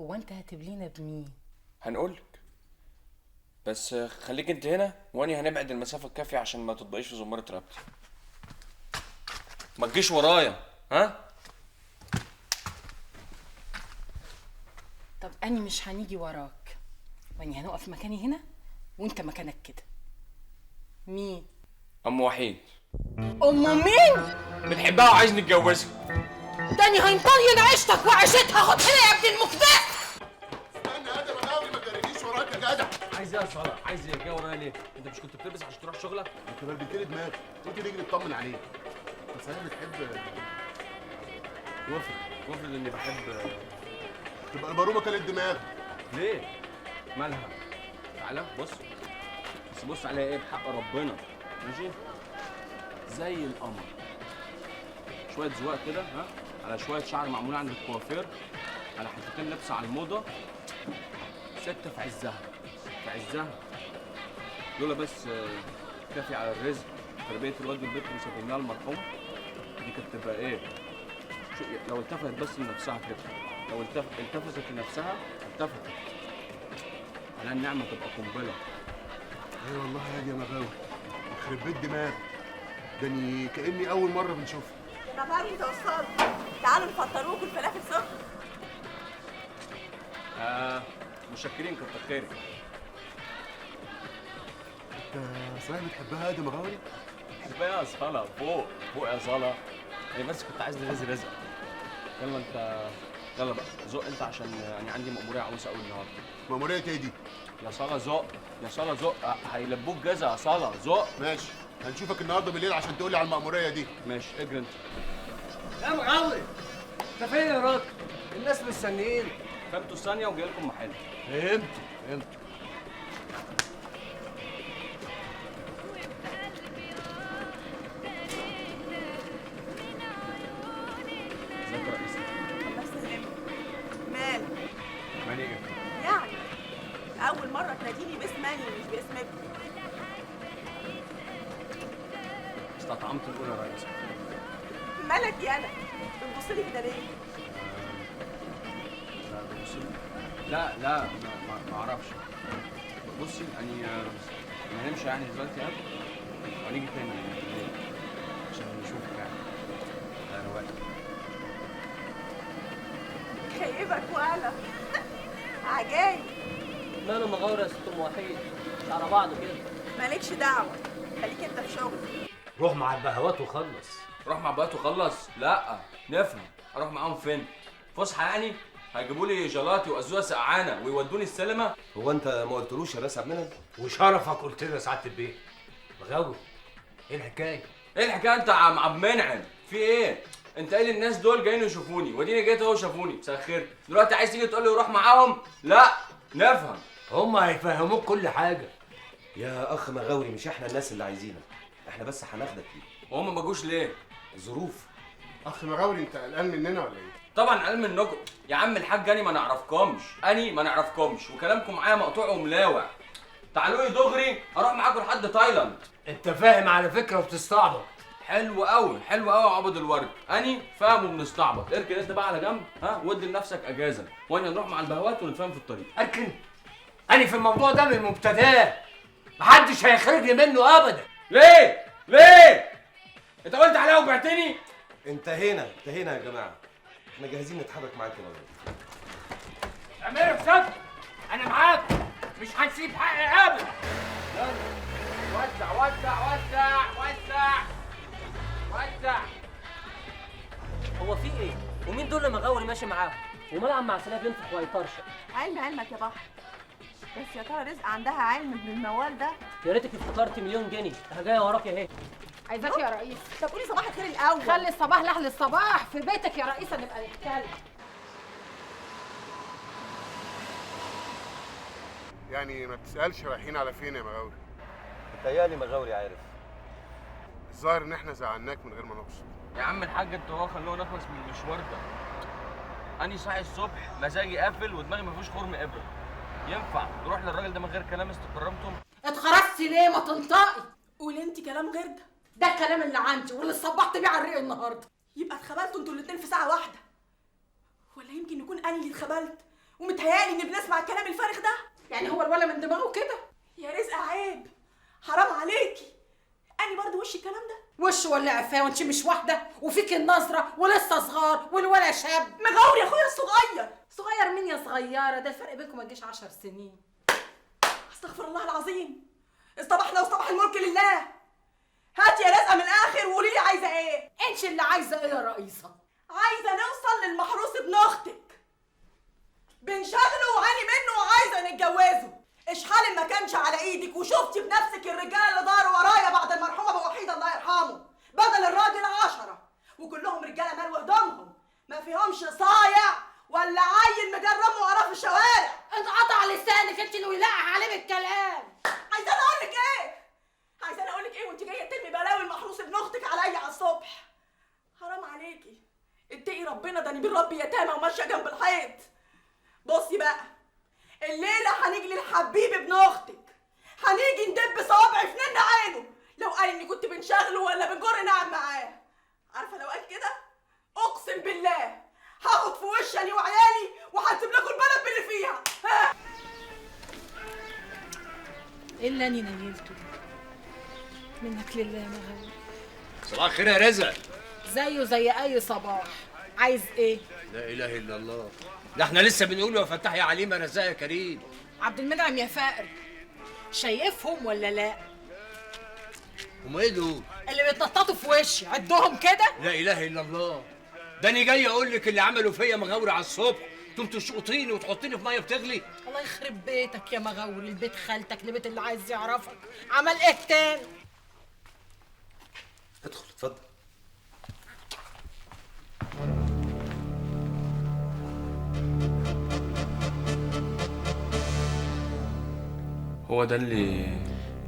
Speaker 10: هو انت هتبلينا بمين؟
Speaker 5: هنقولك، بس خليك انت هنا واني هنبعد المسافه الكافيه عشان ما تطبقيش في زماره رقبتي. ما تجيش ورايا، ها؟
Speaker 10: طب أنا مش هنيجي وراك، وأني هنقف مكاني هنا وأنت مكانك كده. مين؟
Speaker 5: أم وحيد.
Speaker 10: أم مين؟
Speaker 5: بنحبها وعايز نتجوزها.
Speaker 10: تاني هينطلين عيشتك وعيشتها، خد هنا يا ابن المفتاح.
Speaker 1: استنى يا ادم انا ما تجرينيش وراك يا جدع.
Speaker 5: عايز ايه يا صلاح؟ عايز ايه؟ جاي ورايا ليه؟ انت مش كنت بتلبس عشان تروح شغلك؟
Speaker 1: انت بلبكلي دماغك، قلت نيجي نطمن عليك. بس انا بتحب
Speaker 5: وافرض اني بحب
Speaker 1: تبقى البارومه كانت دماغ.
Speaker 5: ليه؟ مالها؟ تعالى بص، بس بص عليها ايه بحق ربنا، ماشي؟ زي القمر، شويه زواق كده ها على شويه شعر معمول عند الكوافير، على حتتين لبس على الموضه، ست في عزها في عزها. لولا بس كافي على الرزق تربيه الواد والبنت اللي سايبينها المرحوم، دي كانت تبقى ايه؟ شو لو التفتت بس لنفسها كده، لو التفتت لنفسها التفتت على النعمه تبقى قنبله.
Speaker 1: اي والله يا دي مغاوي، يخرب بيت دماغي، ده اني كاني اول مره بنشوفها.
Speaker 3: يا مغاوي توصلوا، تعالوا نفطروكوا الفلافل سخن.
Speaker 5: متشكرين كتر خيرك.
Speaker 1: انت صحيح بتحبها يا دي مغاوي؟
Speaker 5: بحبها يا صالة، فوق يا صالة. انا بس كنت عايز رزق. يلا انت، يلا بقى زق انت عشان يعني عندي مأمورية عاوز اقول النهارده.
Speaker 1: مأمورية ايه دي؟
Speaker 5: يا صالة زق، يا صالة زق، هيلبوك جزا يا صالة زق.
Speaker 1: ماشي، هنشوفك النهارده بالليل عشان تقولي على المأمورية دي.
Speaker 5: ماشي، اجري انت.
Speaker 4: يا مغاوي انت فين يا راجل؟ الناس مستنيين.
Speaker 5: خدتوا ثانية وجاي لكم محل.
Speaker 4: فهمت.
Speaker 5: ازيك يا رئيس؟
Speaker 3: الله يسلمك. مال؟
Speaker 5: مالي ايه؟
Speaker 3: يعني أول مرة تناديني باسم ماني مش باسم ابني.
Speaker 5: استطعمت الأولى يا رئيس.
Speaker 3: مالك يالا؟ بتبص لي كده ليه؟
Speaker 5: لا بصي، لا ما اعرفش. بصي انا هنمشي يعني دلوقتي وهنيجي تاني بالليل عشان نشوفك يعني على رواق.
Speaker 3: خيبك وقلق. عجايب.
Speaker 4: ماله مغاورة يا ست ام وحيد؟ مش على بعض كده.
Speaker 3: مالكش دعوة، خليك انت في شغل.
Speaker 4: روح مع البهوات وخلص.
Speaker 5: روح مع بقى وخلص؟ لا نفهم. اروح معاهم فين؟ فسحه يعني؟ هيجيبوا لي جلاتي وازوزه سقعانه ويودوني السينما؟
Speaker 4: هو انت ما قلتلوش يا باشا منى؟ وشرفك قلت له يا سعاده البيه. مغاوي ايه الحكايه؟
Speaker 5: ايه الحكايه انت يا عم عبد المنعم؟ في ايه؟ انت قايل الناس دول جايين يشوفوني واديني جيت اهو شافوني، مساء الخير. دلوقتي عايز تيجي تقول لي روح معاهم؟ لا نفهم.
Speaker 4: هم هيفهموك كل حاجه.
Speaker 9: يا اخ مغاوري مش احنا الناس اللي عايزينك، احنا بس هناخدك فيه.
Speaker 5: وهم ما جوش ليه؟
Speaker 9: الظروف.
Speaker 1: اخ مغاوري انت قلقان مننا ولا ايه؟
Speaker 5: طبعا قلقان منكم يا عم الحاج. اني ما نعرفكمش وكلامكم معايا مقطوع وملاوع. تعالوا لي دغري اروح معاكم لحد تايلاند.
Speaker 4: انت فاهم على فكره وبتستعبط.
Speaker 5: حلو قوي يا عبد الورد. اني فاهم وبنستعبط. اركن انت بقى على جنب وادي لنفسك اجازه وانا نروح مع البهوات ونتفاهم في الطريق.
Speaker 4: اركن؟ انا في الموضوع ده من مبتداه محدش هيخرجني منه ابدا.
Speaker 5: ليه انت قلت عليا وبعتني؟
Speaker 9: انتهينا يا جماعه، احنا جاهزين نتحرك معاك يا راجل.
Speaker 4: اعملوا حسابكم انا معاك، مش هنسيب حقي ابدا. وزع.
Speaker 24: هو في ايه؟ ومين دول اللي مغاوري ماشي معاهم؟ وملعب مع سلاب ينفخ ويطرشق.
Speaker 3: علمك يا بحر. بس يا ترى رزق عندها علم ابن الموال ده؟
Speaker 24: يا ريتك افتكرت مليون جنيه، انا جايه وراك اهي.
Speaker 18: عايزاك يا رئيس.
Speaker 3: طب قولي صباح الخير الاول.
Speaker 18: خلي الصباح لاهل الصباح، في بيتك يا رئيسه نبقى نتكلم.
Speaker 8: يعني ما تسالش رايحين على فين يا مغاوري؟
Speaker 9: متهيألي مغاوري عارف.
Speaker 8: الظاهر ان احنا زعلناك من غير ما نقصد.
Speaker 5: يا عم الحاج انت هو خلونا نخلص من المشوار ده. اني صاحي الصبح مزاجي قافل ودماغي ما فيهوش خرم ابره. ينفع نروح للراجل ده من غير كلام استكرمتم؟
Speaker 18: اتخرجتي ليه؟ ما تنطقي.
Speaker 3: قولي انت كلام غير ده.
Speaker 18: ده الكلام اللي عندي واللي صبحت بيه على الريق النهارده.
Speaker 3: يبقى اتخبلتوا انتوا الاتنين في ساعه واحده. ولا يمكن يكون انا اللي اتخبلت ومتهيألي اني بنسمع الكلام الفارغ ده.
Speaker 18: يعني هو الولا من دماغه كده؟
Speaker 3: يا رزق عيب، حرام عليكي. أنا برضه وش الكلام ده؟
Speaker 18: وش ولا عفاه وانت مش واحده وفيك النظره ولسه صغار والولا شاب.
Speaker 3: مغاور يا اخويا الصغير.
Speaker 18: صغير مين يا صغيره؟ ده الفرق بينكم ما يجيش 10 سنين.
Speaker 3: استغفر الله العظيم. اصطبحنا وصباح الملك لله. هاتي يا رزقه من الاخر وقولي لي عايزه ايه؟
Speaker 18: انت اللي عايزه ايه يا رئيسه؟
Speaker 3: عايزه نوصل للمحروس ابن اختك. بنشغله وعاني منه وعايزه نتجوزه. اشحال ما كانش على ايدك وشفتي بنفسك الرجاله اللي داروا ورايا بعد المرحوم ابو وحيد الله يرحمه، بدل الراجل 10 وكلهم رجاله مال وهدومهم، ما فيهمش صايع ولا عيل مجرم وراه في الشوارع.
Speaker 18: انقطع لسانك انت اللي يلقح عليه بالكلام.
Speaker 3: عايزاني اقول لك ايه؟ وانت جايه ترمي بلاوي المحروس ابن اختك عليا على الصبح؟ حرام عليكي. اتقي ربنا، ده انا بالرب يتامى وماشيه جنب الحيط. بصي بقى، الليله هنيجي للحبيب ابن اختك، هنيجي ندب صوابعي في نن عينه لو قال اني كنت بنشغله ولا بنجر نعم معاه. عارفه لو قال كده اقسم بالله هاخد في وش انا وعيالي وهسيب لكم البلد باللي فيها. ها
Speaker 10: ايه اللي اني نيلته منك لله يا مغاوري؟
Speaker 4: صباح الخير يا رزق.
Speaker 10: زيه زي اي صباح. عايز ايه؟
Speaker 4: لا اله الا الله، ده احنا لسه بنقول يا فتاح يا عليم يا رزاق يا كريم.
Speaker 10: عبد المنعم يا فقر، شايفهم ولا لا؟
Speaker 4: هم ايه دول؟
Speaker 10: اللي بيتنططوا في وشي، عدهم كده.
Speaker 4: لا اله الا الله، ده انا جاي اقول لك اللي عملوا فيا مغاوري على الصبح، انتم تشقطيني وتحطيني في ميه بتغلي.
Speaker 10: الله يخرب بيتك يا مغاوري، البيت خالتك لبيت اللي عايز يعرفك عمل ايه تاني؟
Speaker 9: ادخل اتفضل.
Speaker 5: هو ده اللي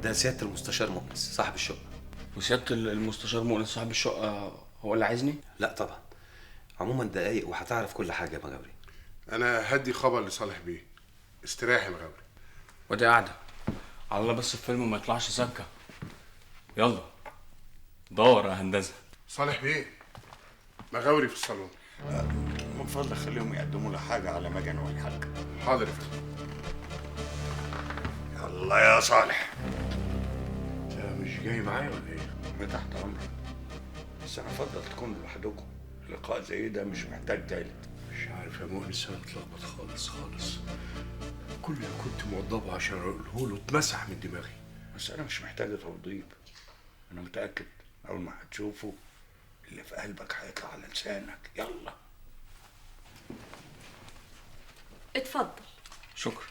Speaker 9: ده سيادة المستشار مؤنس صاحب الشقة.
Speaker 5: وسيادة المستشار مؤنس صاحب الشقة هو اللي عايزني؟
Speaker 9: لا طبعا، عموما دقايق وهتعرف كل حاجة يا مغاوري.
Speaker 8: انا هدي خبر لصالح بيه. استريح يا مغاوري.
Speaker 5: ودي قاعدة على الله، بس الفيلم ما يطلعش سكة. يلا دور يا هندسة.
Speaker 8: صالح بيه، مغاوري في الصالون.
Speaker 23: من فضلك خليهم يقدموا له حاجة على ما اجي انا والحاج.
Speaker 8: حاضر يا فندم.
Speaker 23: يلا يا صالح.
Speaker 12: انت مش جاي معايا ولا ايه؟
Speaker 23: انا تحت امرك، بس انا افضل تكونوا لوحدكم، لقاء زي ده مش محتاج تالت.
Speaker 12: مش عارف يا مؤنس، انا اتلخبط خالص خالص. كل اللي كنت موضبه عشان اقوله له اتمسح من دماغي.
Speaker 23: بس انا مش محتاج توضيب، انا متاكد اول ما هتشوفه اللي في قلبك هيطلع على لسانك. يلا
Speaker 17: اتفضل.
Speaker 5: شكرا.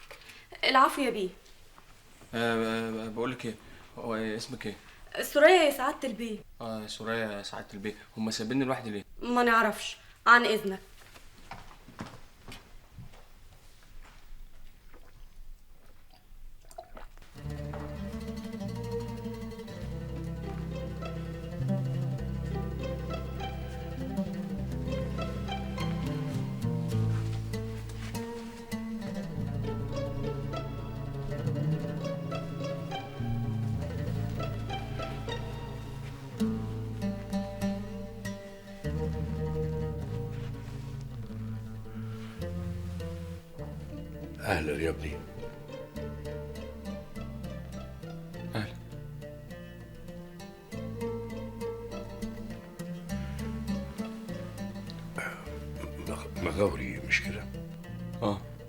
Speaker 17: العفو يا بيه.
Speaker 5: بقول لك ايه، هو اسمك ايه؟
Speaker 17: سوريا يا سعادة البيه.
Speaker 5: سوريا يا سعادة البيه. هم سايبيني لوحدي ليه؟
Speaker 17: ما نعرفش، عن اذنك.
Speaker 12: اهلا يا ابني.
Speaker 5: اهلا.
Speaker 12: مغاوري مش كده؟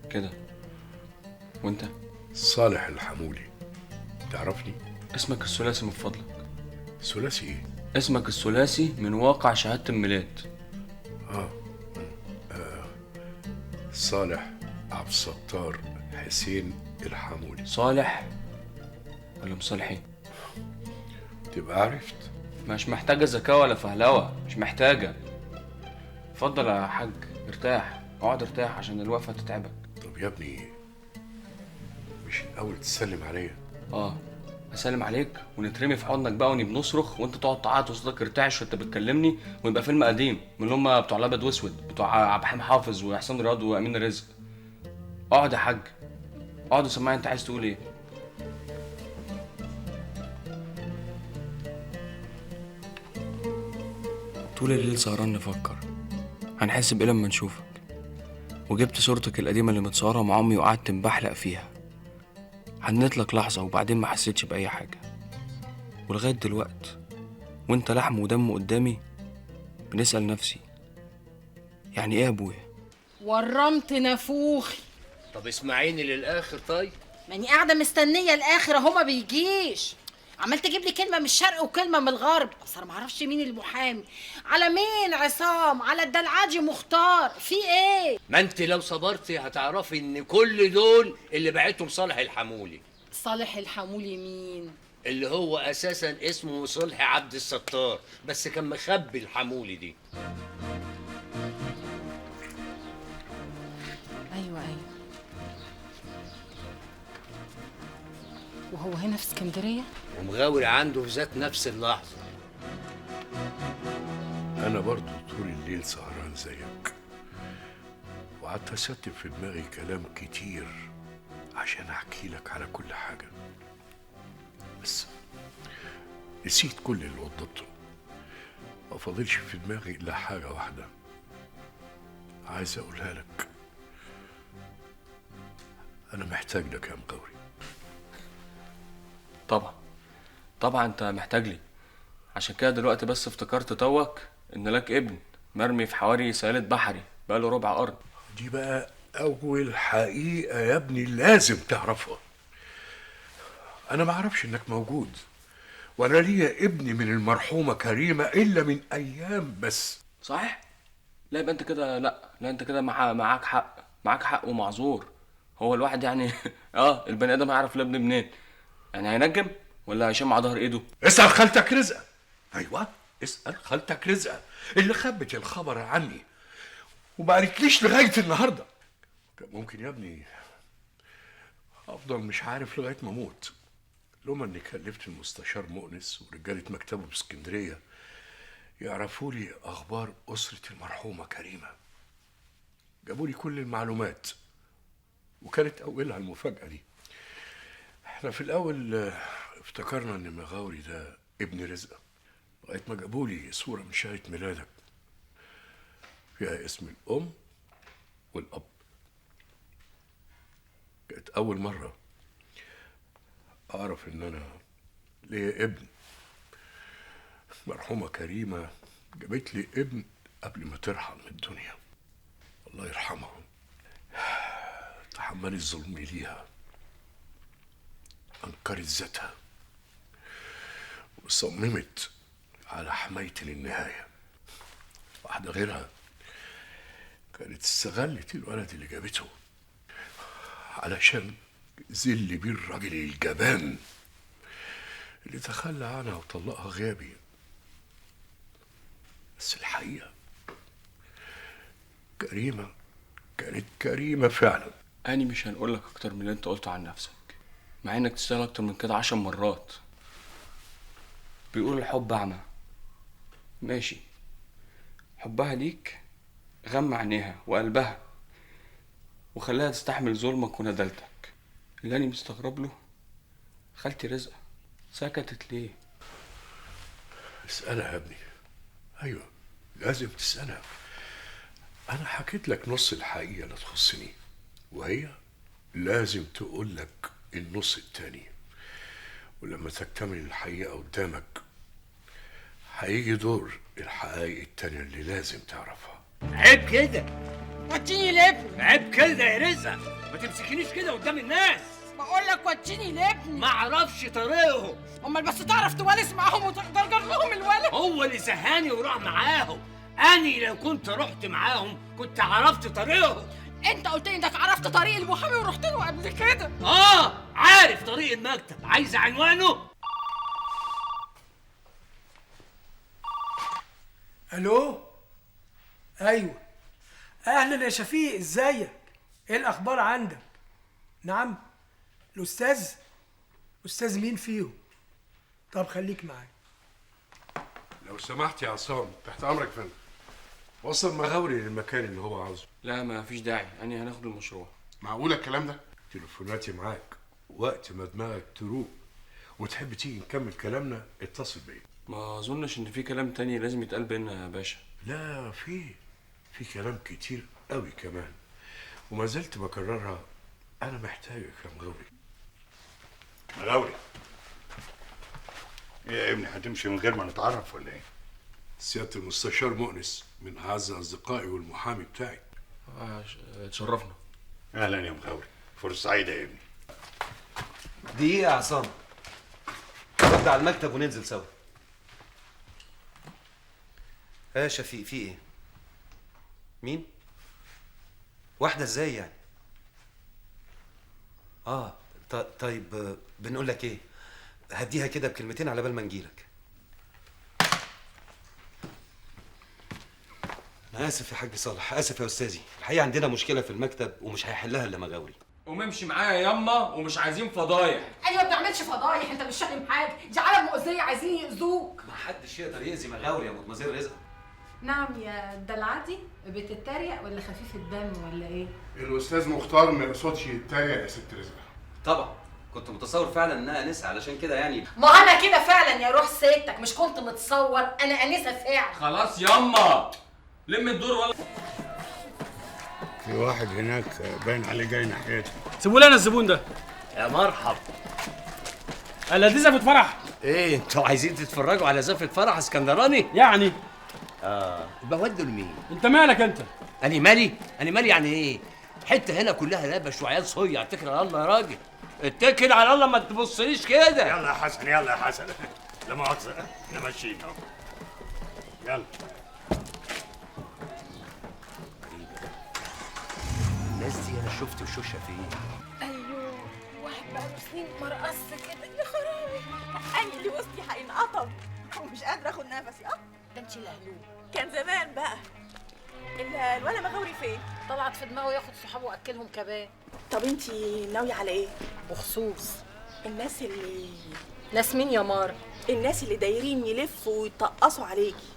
Speaker 5: كده. وانت؟
Speaker 12: صالح الحمولي. تعرفني؟
Speaker 5: اسمك الثلاثي من فضلك.
Speaker 12: ثلاثي ايه؟
Speaker 5: اسمك الثلاثي من واقع شهادة الميلاد.
Speaker 12: صالح عبد الستار حسين الحمولي.
Speaker 5: صالح ولا مصالحين؟
Speaker 12: تبقى عرفت.
Speaker 5: مش محتاجة ذكاء ولا فهلوة، مش محتاجة. اتفضل يا حاج، ارتاح، اقعد ارتاح عشان الوقفة تتعبك.
Speaker 12: طب يا ابني، مش الأول تسلم عليا؟
Speaker 5: اسلم عليك ونترمي في حضنك بقى ونبقى بنصرخ وانت تقعد تعيط وصوتك يرتعش وانت بتكلمني، ويبقى فيلم قديم من اللي هم بتوع الابيض واسود، بتوع عبد الحليم حافظ واحسان رياض وامين رزق. اقعد يا حاج، اقعد وسمعني انت عايز تقول ايه. طول الليل سهران نفكر هنحس بايه لما نشوفك، وجبت صورتك القديمه اللي متصوره مع امي وقعدت مبحلق فيها. حنيت لك لحظه وبعدين ما حسيتش باي حاجه، ولغايه دلوقت وانت لحم ودم قدامي بنسال نفسي يعني ايه يا ابويا.
Speaker 10: ورمت نافوخي.
Speaker 4: طب اسمعيني للاخر. طيب
Speaker 10: ماني قاعده مستنيه الاخر اهو، ما بيجيش. عمال تجيب لي كلمه من الشرق وكلمه من الغرب، بس انا ما اعرفش مين المحامي، على مين عصام، على الدلعاجي مختار، في ايه؟
Speaker 4: ما انت لو صبرتي هتعرفي ان كل دول اللي بعتهم صالح الحمولي.
Speaker 10: صالح الحمولي مين؟
Speaker 4: اللي هو اساسا اسمه صلحي عبد الستار، بس كان مخبي الحمولي دي.
Speaker 10: ايوه وهو هنا في اسكندريه؟
Speaker 4: ومغاور عنده في ذات نفس اللحظه.
Speaker 12: انا برضو طول الليل سهران غلبان زيك، وقعدت أستف في دماغي كلام كتير عشان أحكي لك على كل حاجة، بس نسيت كل اللي وضبته. ما فاضلش في دماغي إلا حاجة واحدة عايز أقولها لك. أنا محتاج لك يا مغاوري.
Speaker 5: طبعا انت محتاج لي، عشان كده دلوقتي بس افتكرت توك ان لك ابن مرمي في حواري سيالة بحري بقاله ربع قرن.
Speaker 12: دي بقى أول حقيقة يا ابني لازم تعرفها. أنا ما أعرفش إنك موجود، وأنا ليا ابني من المرحومة كريمة إلا من أيام بس.
Speaker 5: صحيح؟ لا يبقى انت كده، لا انت كده معاك حق ومعذور. هو الواحد يعني البني ادم هيعرف الابن منين؟ يعني هينجم ولا هيشم على ظهر ايده؟
Speaker 12: اسأل خالتك رزقة. أيوة، اسأل خالتك رزقة اللي خبت الخبر عني وما قالتليش لغاية النهاردة. كان ممكن يا ابني أفضل مش عارف لغاية ما أموت، لما إني كلفت المستشار مؤنس ورجالة مكتبه باسكندرية يعرفوا لي أخبار أسرة المرحومة كريمة. جابوا لي كل المعلومات، وكانت أولها المفاجأة دي. احنا في الأول افتكرنا إن مغاوري ده ابن رزقة، لغاية ما جابوا لي صورة من شهادة ميلادك فيها اسم الأم والأب. كانت أول مرة أعرف إن أنا ليا ابن. مرحومة كريمة جابت لي ابن قبل ما ترحل من الدنيا، الله يرحمها. تحملت ظلمي ليها، أنكرت ذاتها، وصممت على حمايتي للنهاية. واحدة غيرها كانت استغلت الولد اللي جابته علشان ذل بيه الراجل الجبان اللي تخلى عنها وطلقها غيابي. بس الحقيقة كريمة كانت كريمة فعلا.
Speaker 5: أنا مش هنقولك أكتر من اللي أنت قلته عن نفسك، مع إنك تشتغل أكتر من كده 10 مرات. بيقولوا الحب أعمى. ماشي، حبها ليك غمى عينيها وقلبها وخلاها تستحمل ظلمك وندلتك. اللي أنا مستغرب له خالتي رزقة سكتت ليه؟
Speaker 12: اسألها يا ابني. أيوة، لازم تسألها. أنا حكيت لك نص الحقيقة اللي تخصني، وهي لازم تقول لك النص التاني. ولما تكتمل الحقيقة قدامك هيجي دور الحقائق التانية اللي لازم تعرفها.
Speaker 4: عيب كده،
Speaker 15: وديني لابني.
Speaker 4: عيب كده يا رزقة، ما تمسكنيش كده قدام الناس.
Speaker 15: بقول لك وديني لابني.
Speaker 4: ما اعرفش طريقهم.
Speaker 15: امال بس تعرف تونس معاهم وتقدر لهم الولد.
Speaker 4: هو اللي زهاني وراح معاهم. اني لو كنت رحت معاهم كنت عرفت طريقهم.
Speaker 15: انت قلت لي انك عرفت طريق المحامي ورحت له قبل كده.
Speaker 4: عارف طريق المكتب. عايز عنوانه؟
Speaker 6: الو. ايوه، اهلا يا شفيق، ازيك؟ ايه الاخبار عندك؟ نعم، الاستاذ مين فيهم؟ طب خليك معايا.
Speaker 12: لو سمحت يا عصام، تحت امرك يا فندم. وصل مغاوري للمكان اللي هو عاوزه.
Speaker 5: لا ما فيش داعي، أنا هناخد المشروع.
Speaker 12: معقولة الكلام ده؟ تليفوناتي معاك، وقت ما دماغك تروق وتحب تيجي نكمل كلامنا اتصل بيا.
Speaker 5: ما أظنش إن في كلام تاني لازم يتقال بينا يا باشا.
Speaker 12: لا، في كلام كتير قوي كمان، وما زلت بكررها. أنا محتاجك يا مغاوري.
Speaker 23: مغاوري، ايه يا ابني، هتمشي من غير ما نتعرف ولا ايه؟
Speaker 12: سيادة المستشار مؤنس من أعز أصدقائي والمحامي بتاعي.
Speaker 5: اتشرفنا.
Speaker 23: أهلا يا مغاوري، فرصة سعيدة يا ابني.
Speaker 9: دقيقة يا عصام، نرجع على المكتب وننزل سوا. يا شفيق، في ايه؟ مين؟ واحدة ازاي يعني؟ طيب بنقول لك ايه؟ هديها كده بكلمتين على بال ما نجيلك. انا اسف يا حاج صالح، اسف يا استاذي، الحقيقة عندنا مشكلة في المكتب ومش هيحلها الا مغاوري.
Speaker 5: قوم امشي معايا ياما، ومش عايزين فضايح.
Speaker 15: ايوه ما بنعملش فضايح، انت مش فاهم حاجه، دي عالم مؤذيه عايزين يأذوك.
Speaker 9: ما حدش يقدر يأذي مغاوري يا مدمزيل رزقة.
Speaker 10: نعم يا دلعتي، بتتريق ولا خفيف الدم ولا ايه؟
Speaker 8: الاستاذ مختار ما يقصدش يتريق يا ست رزقه.
Speaker 9: طبعا كنت متصور فعلا انها انسه، علشان كده يعني.
Speaker 10: ما انا كده فعلا يا روح سيادتك، مش كنت متصور انا انسه فعلا.
Speaker 7: خلاص ياما لم الدور ولا.
Speaker 23: في واحد هناك باين عليه جاي ناحيتك.
Speaker 22: سيبوا لنا الزبون ده.
Speaker 4: يا مرحب.
Speaker 22: دي زفة فرح.
Speaker 4: ايه انتوا عايزين تتفرجوا على زفة فرح اسكندراني؟
Speaker 22: يعني
Speaker 4: بودوا لمين؟
Speaker 22: انت مالك انت؟
Speaker 4: انا مالي يعني ايه؟ حته هنا كلها لبش وعيال صيع. اتكل على الله يا راجل، اتكل على الله، ما تبصليش كده.
Speaker 23: يلا يا حسن يلا يا حسن، لا مؤاخذة احنا ماشيين اهو. يلا.
Speaker 4: الناس دي انا شفت وشوشها فين؟
Speaker 10: ايوه واحد بقاله سنين مرقص كده يا خرابي.
Speaker 3: انا اللي وسطي هينقطم ومش قادره اخد نفسي.
Speaker 10: ده انت الهلوم.
Speaker 3: كان زمان بقى. الولا مغاوري فين؟
Speaker 10: طلعت في دماغه ياخد صحابه واكلهم كباب.
Speaker 3: طب انتي ناويه على ايه؟
Speaker 10: بخصوص
Speaker 3: الناس اللي
Speaker 10: ناس مين يا مار؟
Speaker 3: الناس اللي دايرين يلفوا ويطقصوا عليكي،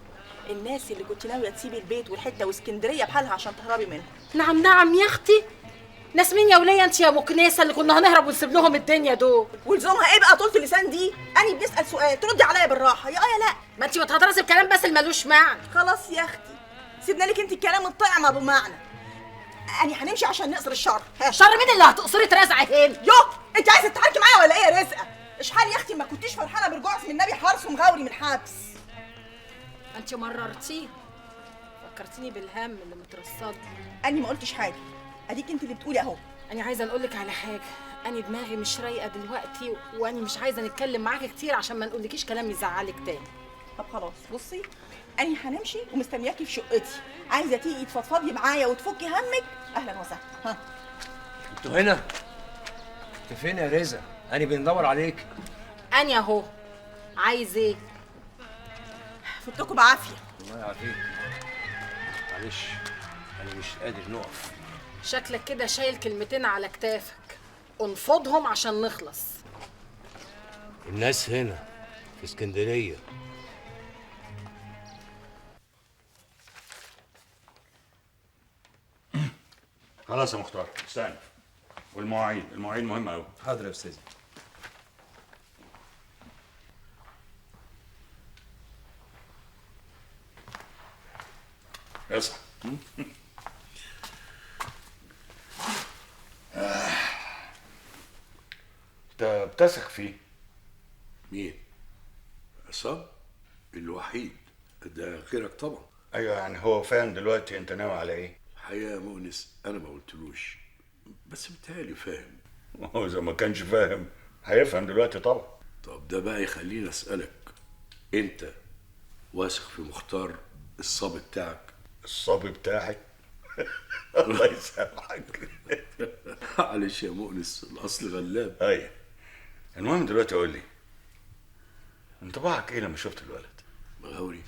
Speaker 3: الناس اللي كنت ناويه تسيبي البيت والحته واسكندريه بحالها عشان تهربي منها.
Speaker 10: نعم يا اختي. ناس مين يا وليه انت يا مكنسه اللي كنا هنهرب ونسيب لهم الدنيا دول؟
Speaker 3: ولزومها ايه بقى طولة اللسان دي؟ اني بنسال سؤال تردي عليا بالراحه يا لا.
Speaker 10: ما انت بتهدرسي بكلام بس اللي ملوش معنى.
Speaker 3: خلاص يا اختي سيبنا لك انت الكلام الطعم ابو معنى. اني هنمشي عشان نقصر الشر.
Speaker 10: شر مين اللي هتقصري رزعه هنا؟
Speaker 3: يوه انت عايزه تتحركي معايا ولا ايه يا رزقه؟ اشحال يا اختي ما كنتيش فرحانه برجوع اسم النبي حارس ومغاوري من الحبس.
Speaker 10: انت مررتيه، فكرتيني بالهم اللي مترصد.
Speaker 3: اني ما قلتش حاجه، اديك انت اللي بتقولي اهو.
Speaker 10: انا عايزه اقول لك على حاجه، انا دماغي مش رايقه دلوقتي وانا مش عايزه نتكلم معاكي كتير عشان ما نقولكيش كلام يزعلك تاني.
Speaker 3: طب خلاص بصي، اني هنمشي ومستنياكي في شقتي، عايزه تيجي تفضفضي معايا وتفكي همك اهلا وسهلا. ها
Speaker 4: انتوا هنا؟ انت فين يا رزا؟ انا بندور عليك.
Speaker 10: انا اهو. عايز ايه؟
Speaker 3: فوتكوا بعافيه.
Speaker 4: الله يعافيك. معلش انا مش قادر نقف.
Speaker 10: شكلك كده شايل كلمتين على كتافك، انفضهم عشان نخلص.
Speaker 23: الناس هنا في اسكندرية. خلاص يا مختار استنى. والمواعيد مهمة أوي.
Speaker 9: حاضر يا استاذ.
Speaker 23: اصحى. انت بتثق فيه؟
Speaker 12: مين؟ عصام؟ الوحيد ده غيرك طبعا.
Speaker 23: ايوه يعني هو فاهم دلوقتي انت ناوي على ايه؟
Speaker 12: الحقيقة يا مؤنس انا ما قلتلوش، بس متهيألي فاهم.
Speaker 23: هو اذا ما كانش فاهم هيفهم دلوقتي طبعا.
Speaker 12: طب ده بقى يخليني اسألك، انت واثق في مختار الصبي بتاعك؟
Speaker 23: الصبي بتاعي؟ الله يسامحك.
Speaker 12: معلش يا مؤنس الاصل غلاب.
Speaker 23: ايوه. المهم دلوقتي قول لي انطباعك ايه لما شفت الولد؟
Speaker 12: مغاوري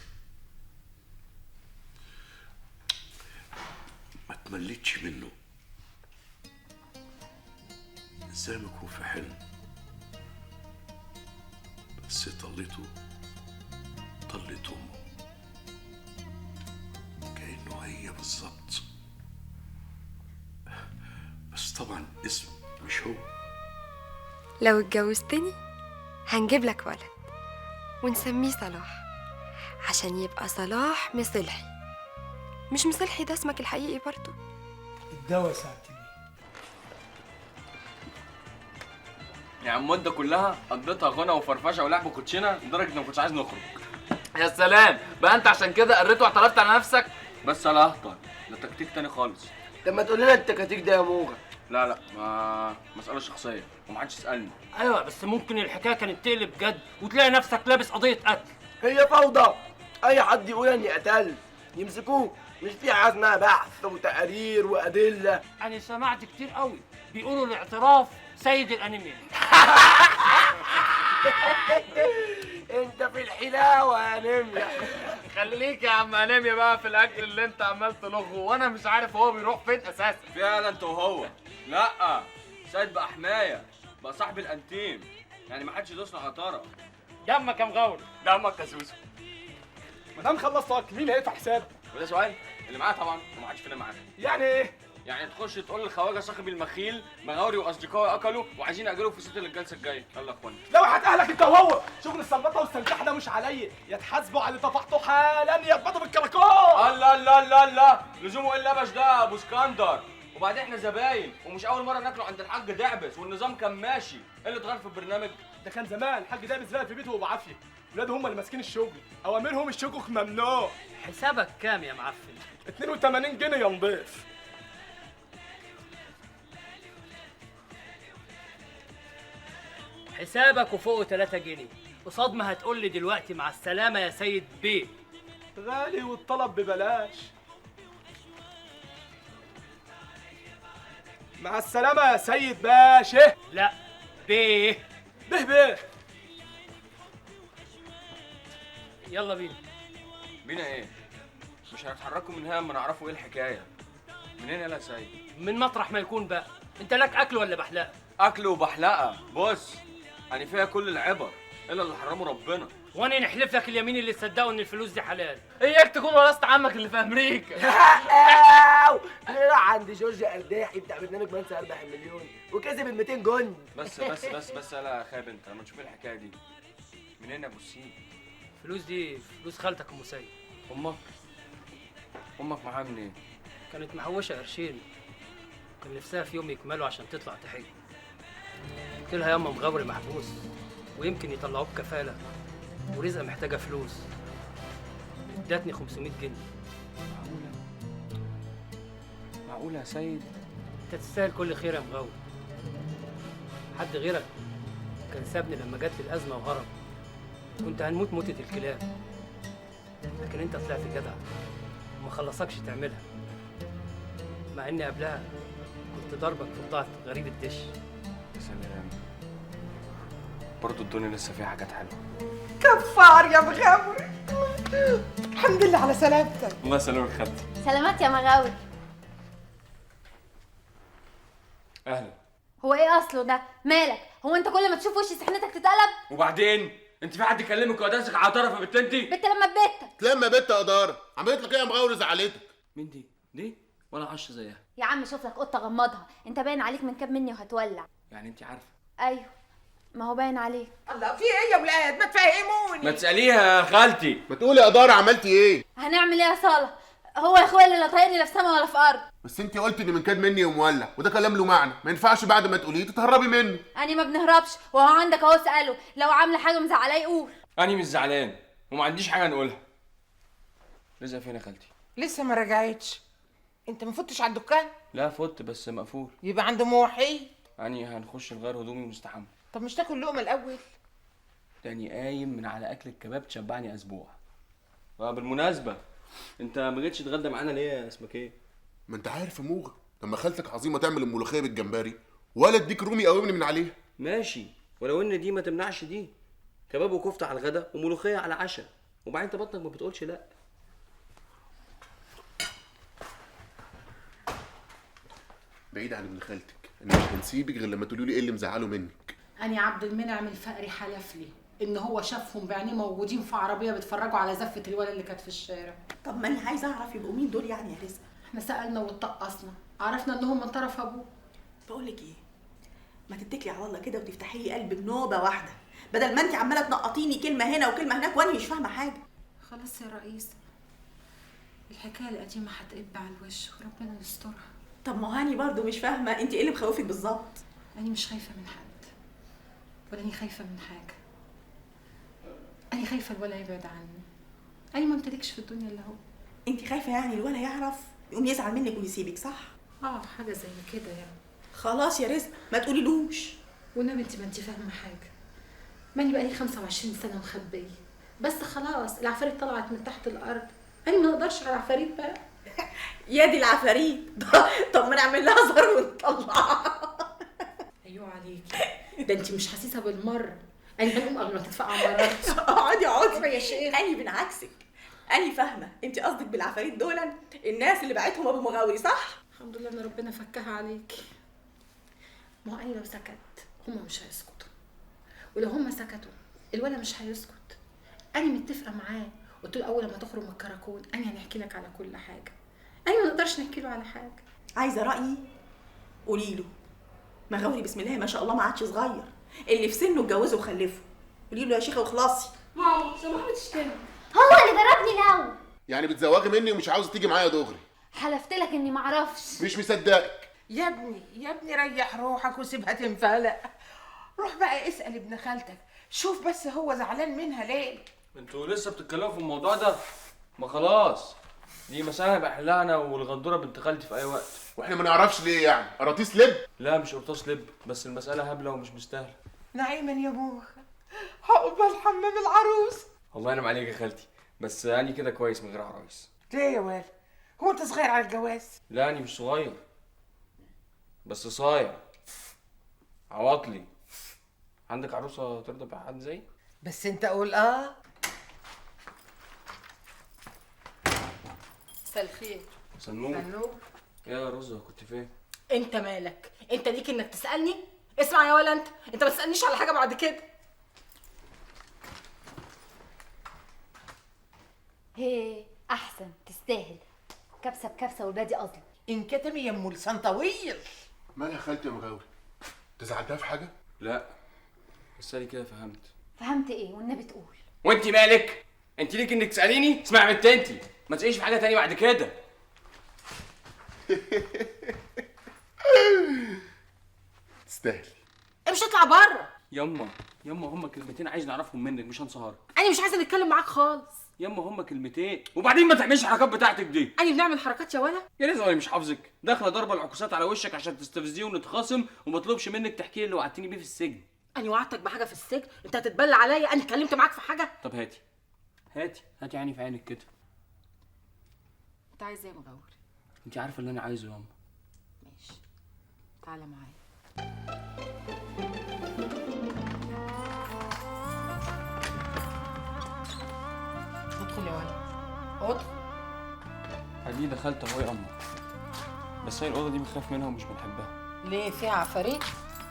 Speaker 12: ما تمليتش منه، زي ما يكون في حلم، بس طلته امه كأنه هي بالظبط، بس طبعا اسم مش هو.
Speaker 11: لو اتجوزتني هنجيب لك ولد ونسميه صلاح، عشان يبقى صلاح مصلحي. مش مصلحي ده اسمك الحقيقي برضو.
Speaker 6: الدواء ساعتين.
Speaker 5: يعني المدة كلها قضيتها غنى وفرفشه ولعب كوتشينه لدرجه اني ما كنتش عايز نخرج.
Speaker 20: يا سلام بقى، انت عشان كده قريت واعترفت على نفسك؟
Speaker 5: بس لا اهطل، ده تكتيك تاني خالص.
Speaker 4: طب ما تقول لنا التكاتيك ده يا موجة.
Speaker 5: لا ما مسألة شخصية ومحدش يسألني.
Speaker 24: ايوه بس ممكن الحكايه كانت تقلب جد وتلاقي نفسك لابس قضيه قتل.
Speaker 4: هي فوضى، اي حد يقول اني قتلت يمسكوه، مش في حاجه اسمها بحث وتقارير وادله.
Speaker 24: انا سمعت كتير قوي بيقولوا الاعتراف سيد الانيميا.
Speaker 4: انت في الحلاوه يا نمية.
Speaker 20: خليك يا عم انيميا بقى في الاكل اللي انت عمال تلغه، وانا مش عارف هو بيروح فين اساسا.
Speaker 5: فعلا انت وهو. لا سيد بقى حمايه، بقى صاحب الانتيم، يعني ما حدش يدوسنا على طرف.
Speaker 24: دمك يا مغاور.
Speaker 5: دمك يا سوسو.
Speaker 2: ما دام خلصت اكل مين هيدفع حساب؟
Speaker 5: وده سؤال؟ اللي معاه طبعا وما حدش فينا معاه.
Speaker 2: يعني ايه؟
Speaker 5: يعني تخش تقول للخواجه صاحب المخيل مغاوري واصدقائي اكلوا وعايزين اجلوا في صوت للجلسه الجايه. يلا يا اخوانا.
Speaker 2: لو هتأهلك انت وهو، شغل السلبطه والسنتحه ده مش عليا، يتحاسبوا على اللي طفحته حالا يقبضوا بالكراكون.
Speaker 5: الله الله الله الله، لزومه ايه اللبش ده يا ابو اسكندر؟ وبعدين احنا زباين ومش اول مره ناكله عند الحاج دعبس والنظام كان ماشي. ايه اللي اتغير في البرنامج؟
Speaker 2: ده كان زمان الحاج دايما زرق في بيته وبعافيه، ولاده هم اللي ماسكين الشغل، اوامرهم الشكوك ممنوع.
Speaker 24: حسابك كام يا معفن؟
Speaker 2: 82 جنيه يا نضيف.
Speaker 24: حسابك وفوقه 3 جنيه، قصاد ما هتقول لي دلوقتي مع السلامه يا سيد بيه.
Speaker 2: غالي والطلب ببلاش. مع السلامة يا سيد باشا.
Speaker 24: لا بيه.
Speaker 2: بيه.
Speaker 24: يلا بينا.
Speaker 5: بينا ايه؟ مش هنتحركوا من هنا اما نعرفوا ايه الحكايه. منين يا سيد؟
Speaker 24: من مطرح ما يكون بقى. انت لك اكل ولا بحلقه؟
Speaker 5: اكل وبحلقه. بص يعني فيها كل العبر الا اللي حرمه ربنا.
Speaker 24: وانا نحلف لك اليمين اللي تصدقوا ان الفلوس دي حلال. اياك تكون ورثت عمك اللي في امريكا.
Speaker 13: راح عند جورج قرداحي بتاع برنامج من سيربح المليون وكسب ال 200 جن.
Speaker 5: بس يلا خاب انت لما تشوف الحكايه دي. منين يا ابو السيد؟
Speaker 24: الفلوس دي فلوس خالتك ام سيد.
Speaker 5: امك معاها منين؟
Speaker 24: كانت محوشه قرشين، كان نفسها في يوم يكملوا عشان تطلع تحج. قلت لها ياما مغاوري محبوس ويمكن يطلعوه بكفاله ورزقه محتاجه فلوس. ادتني 500 جنيه.
Speaker 5: معقوله يا سيد؟
Speaker 24: انت تستاهل كل خير يا مغاور. حد غيرك كان سابني لما جات لي الازمه وهرب، كنت هنموت موتة الكلاب، لكن انت طلعت جدع وما خلصكش تعملها، مع اني قبلها كنت ضربك في بضاعة غريب الدش.
Speaker 5: يا سلام، برضه الدنيا لسه فيها حاجات حلوه.
Speaker 18: كفار يا مغاور. الحمد لله على سلامتك.
Speaker 5: الله يسلمك خالتي.
Speaker 14: سلامات يا مغاور.
Speaker 5: اهلا.
Speaker 14: هو ايه اصله ده؟ مالك؟ هو انت كل ما تشوف وشي سحنتك تتقلب؟
Speaker 5: وبعدين انت في حد يكلمك وداسك على طرف يا بنت انت؟
Speaker 14: بنت لما بيتك.
Speaker 8: لما بنت اداره عملت لك ايه يا مغاور زعلتك؟
Speaker 5: مين دي؟ دي ولا عش زيها؟
Speaker 14: يا عم شوف لك قطه غمضها، انت باين عليك من كام مني وهتولع.
Speaker 5: يعني انت عارفه؟
Speaker 14: ايوه ما هو باين عليك.
Speaker 15: الله في ايه يا ولاد؟ ما تفهموني.
Speaker 5: ما تساليها يا خالتي.
Speaker 8: ما تقولي يا اداره عملتي ايه؟
Speaker 14: هنعمل ايه يا صالح؟ هو يا اخويا اللي لا طايقني لا في سما ولا في ارض.
Speaker 8: بس انت قلت ان من كاد مني ومولع، وده كلام له معنى، ما ينفعش بعد ما تقوليه تتهربي منه.
Speaker 14: انا ما بنهربش، وهو عندك اهو اساله، لو عامله حاجه مزعلاه يقول.
Speaker 5: انا مش زعلان وما عنديش حاجه نقولها. رزقه فين يا خالتي؟
Speaker 15: لسه ما رجعتش. انت ما فتش على الدكان؟
Speaker 5: لا فت بس مقفول.
Speaker 15: يبقى عند موحي.
Speaker 5: يعني هنخش نغير هدومي ونستحمى.
Speaker 15: طب مش تاكل لقمه الاول؟
Speaker 5: تاني قايم من على اكل الكباب تشبعني اسبوع. بالمناسبه انت ما جيتش تتغدى معانا ليه يا اسمك ايه؟
Speaker 8: ما انت عارف يا موغ لما خالتك عظيمه تعمل الملوخيه بالجمبري ولا اديك رومي قومني من عليها.
Speaker 5: ماشي، ولو ان دي ما تمنعش دي. كباب وكفته على الغدا وملوخيه على العشاء، وبعدين انت بطنك ما بتقولش لا.
Speaker 8: بعيد عن ابن خالتك، انا مش هنسيبك غير لما تقولي لي ايه اللي مزعله منك.
Speaker 10: أنا عبد المنعم الفقري حلف لي إن هو شافهم بعينيه موجودين في عربية بيتفرجوا على زفة الولد اللي كانت في الشارع.
Speaker 3: طب ما أنا عايزة أعرف يبقوا مين دول يعني يا رزق؟
Speaker 10: إحنا سألنا واتطقصنا، عرفنا إنهم من طرف أبوه.
Speaker 3: بقول لك إيه؟ ما تتكلي على الله كده وتفتحي لي قلبك نوبة واحدة، بدل ما أنت عمالة تنقطيني كلمة هنا وكلمة هناك وأنا مش فاهمة حاجة.
Speaker 10: خلاص يا رئيس، الحكاية القديمة هتقب على الوش وربنا يسترها.
Speaker 3: طب ما هاني برضه مش فاهمة أنت إيه اللي مخوفك بالظبط؟
Speaker 10: أنا مش خايفة من حد، ولا أني خايفة من حاجة. أنا خايفة الولا يبعد عني. أنا ما امتلكش في الدنيا إلا هو.
Speaker 3: أنت خايفة يعني الولا يعرف يقوم يزعل منك ويسيبك صح؟
Speaker 10: حاجة زي كده يعني.
Speaker 3: خلاص يا رزق ما تقوليلوش.
Speaker 10: والنبي انت ما انت فاهمة حاجة. ماني بقالي 25 سنة مخبية، بس خلاص العفاريت طلعت من تحت الأرض. أنا ما نقدرش على العفاريت بقى.
Speaker 3: يا دي العفاريت. طب ما نعمل لها زر ونطلعها.
Speaker 10: أيوه عليكي، ده انت مش حاسسة بالمرة. أنا هنقوم قبل ما تدفع عمارات.
Speaker 3: اقعدي
Speaker 10: يا شيخ.
Speaker 3: أنا بالعكسك، أنا فاهمة أنت قصدك بالعفاريت دول الناس اللي بعتهم أبو مغاوري صح؟
Speaker 10: الحمد لله إن ربنا فكها عليكي. ما هو أنا لو سكت هما مش هيسكتوا، ولو هما سكتوا الولا مش هيسكت. أنا متفقة معاه قلت له اول ما تخرج من الكراكون انا هنحكي لك على كل حاجه. انا ما نقدرش نحكي له على حاجه.
Speaker 3: عايزه رايي؟ قولي له مغاوري بسم الله ما شاء الله ما عادش صغير، اللي في سنه اتجوزه وخلفه. قولي له يا شيخه واخلصي.
Speaker 14: ماما سامحني تشتمي، هو اللي ضربني الاول.
Speaker 8: يعني بتزوجي مني ومش عاوزه تيجي معايا دغري؟
Speaker 14: حلفت لك اني معرفش.
Speaker 8: مش مصدقك.
Speaker 15: يا ابني ريح روحك وسيبها تنفلق. روح بقى اسال ابن خالتك، شوف بس هو زعلان منها ليه.
Speaker 5: انتوا لسه بتتكلموا في الموضوع ده؟ ما خلاص، دي مسألة هيبقى حلها انا والغندورة بنت خالتي في اي وقت.
Speaker 8: واحنا ما نعرفش ليه يعني؟ قراطيس لب؟
Speaker 5: لا مش قرطاس لب، بس المسألة هبلة ومش مستاهلة.
Speaker 15: نعيما يا ابوخ، عقبال حمام العروس.
Speaker 5: الله ينعم عليك يا خالتي، بس اني كده كويس من غير عرايس.
Speaker 15: ليه يا والد؟ هو انت صغير على الجواز؟
Speaker 5: لا اني مش صغير، بس صايع عواطلي. عندك عروسة ترضى بحد زي؟
Speaker 15: بس انت قول
Speaker 10: مساء الخير.
Speaker 5: سنوب. يا رزة كنت فين؟
Speaker 10: انت مالك؟ انت ليك انك تسالني؟ اسمع يا ولا انت ما تسالنيش على حاجه بعد كده.
Speaker 14: هي احسن تستاهل كبسه بكبسه والبادي قصدي.
Speaker 15: انكتمي يا ام لسان طويل.
Speaker 8: مالها خالتي يا مغاوري؟ تزعلتها في حاجه؟
Speaker 5: لا بس انا كده فهمت.
Speaker 14: فهمت ايه والنبي تقول؟
Speaker 5: وانت مالك؟ انت ليك انك تساليني؟ اسمعي بنت انت، ما تساليش في حاجه تانية بعد كده.
Speaker 8: تستاهلي.
Speaker 10: امشي اطلع بره.
Speaker 5: يما هما كلمتين عايز نعرفهم منك، مش هنسهرك.
Speaker 10: انا مش عايزه نتكلم معاك خالص.
Speaker 5: يما هما كلمتين، وبعدين ما تعملش الحركات بتاعتك دي.
Speaker 10: انا بنعمل حركات يا ولا؟
Speaker 5: يا ريت انا مش حافظك، داخله ضربه العكوسات على وشك عشان تستفزيه ونتخاصم، وما اطلبش منك تحكي لي اللي وعدتني بيه في السجن.
Speaker 10: انا وعدتك بحاجه في السجن؟ انت هتتبلى عليا؟ انا اتكلمت معاك في حاجه؟
Speaker 5: طب هاتي عيني في عينك كده.
Speaker 10: انت عايز ايه يا مغاوري؟
Speaker 5: انت عارفه اللي انا عايزه ياما.
Speaker 10: ماشي تعالى معايا. ادخل يا ولد ادخل.
Speaker 5: ادي دخلت اهو يا اما، بس هي الاوضه دي بنخاف منها ومش بنحبها.
Speaker 10: ليه فيها عفاريت؟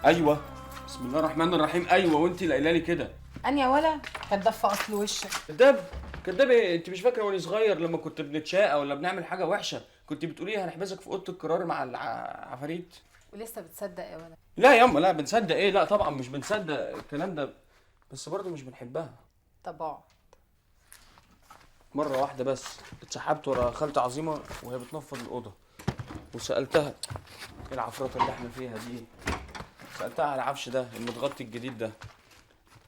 Speaker 5: ايوه بسم الله الرحمن الرحيم. ايوه وانت اللي قايله لي كده.
Speaker 10: انا يا ولا كداب في اصل وشك.
Speaker 5: كداب ايه؟ انت مش فاكره وانا صغير لما كنت بنتشاقى ولا بنعمل حاجه وحشه كنت بتقولي هنحبسك في اوضه القرار مع العفاريت؟
Speaker 10: ولسه بتصدق يا ولا؟
Speaker 5: لا ياما لا بنصدق ايه؟ لا طبعا مش بنصدق الكلام ده، بس برضه مش بنحبها.
Speaker 10: طب اقعد.
Speaker 5: مره واحده بس اتسحبت ورا خالتي عظيمه وهي بتنفض الاوضه، وسالتها ايه العفرطه اللي احنا فيها دي؟ سالتها على العفش ده المتغطي الجديد ده،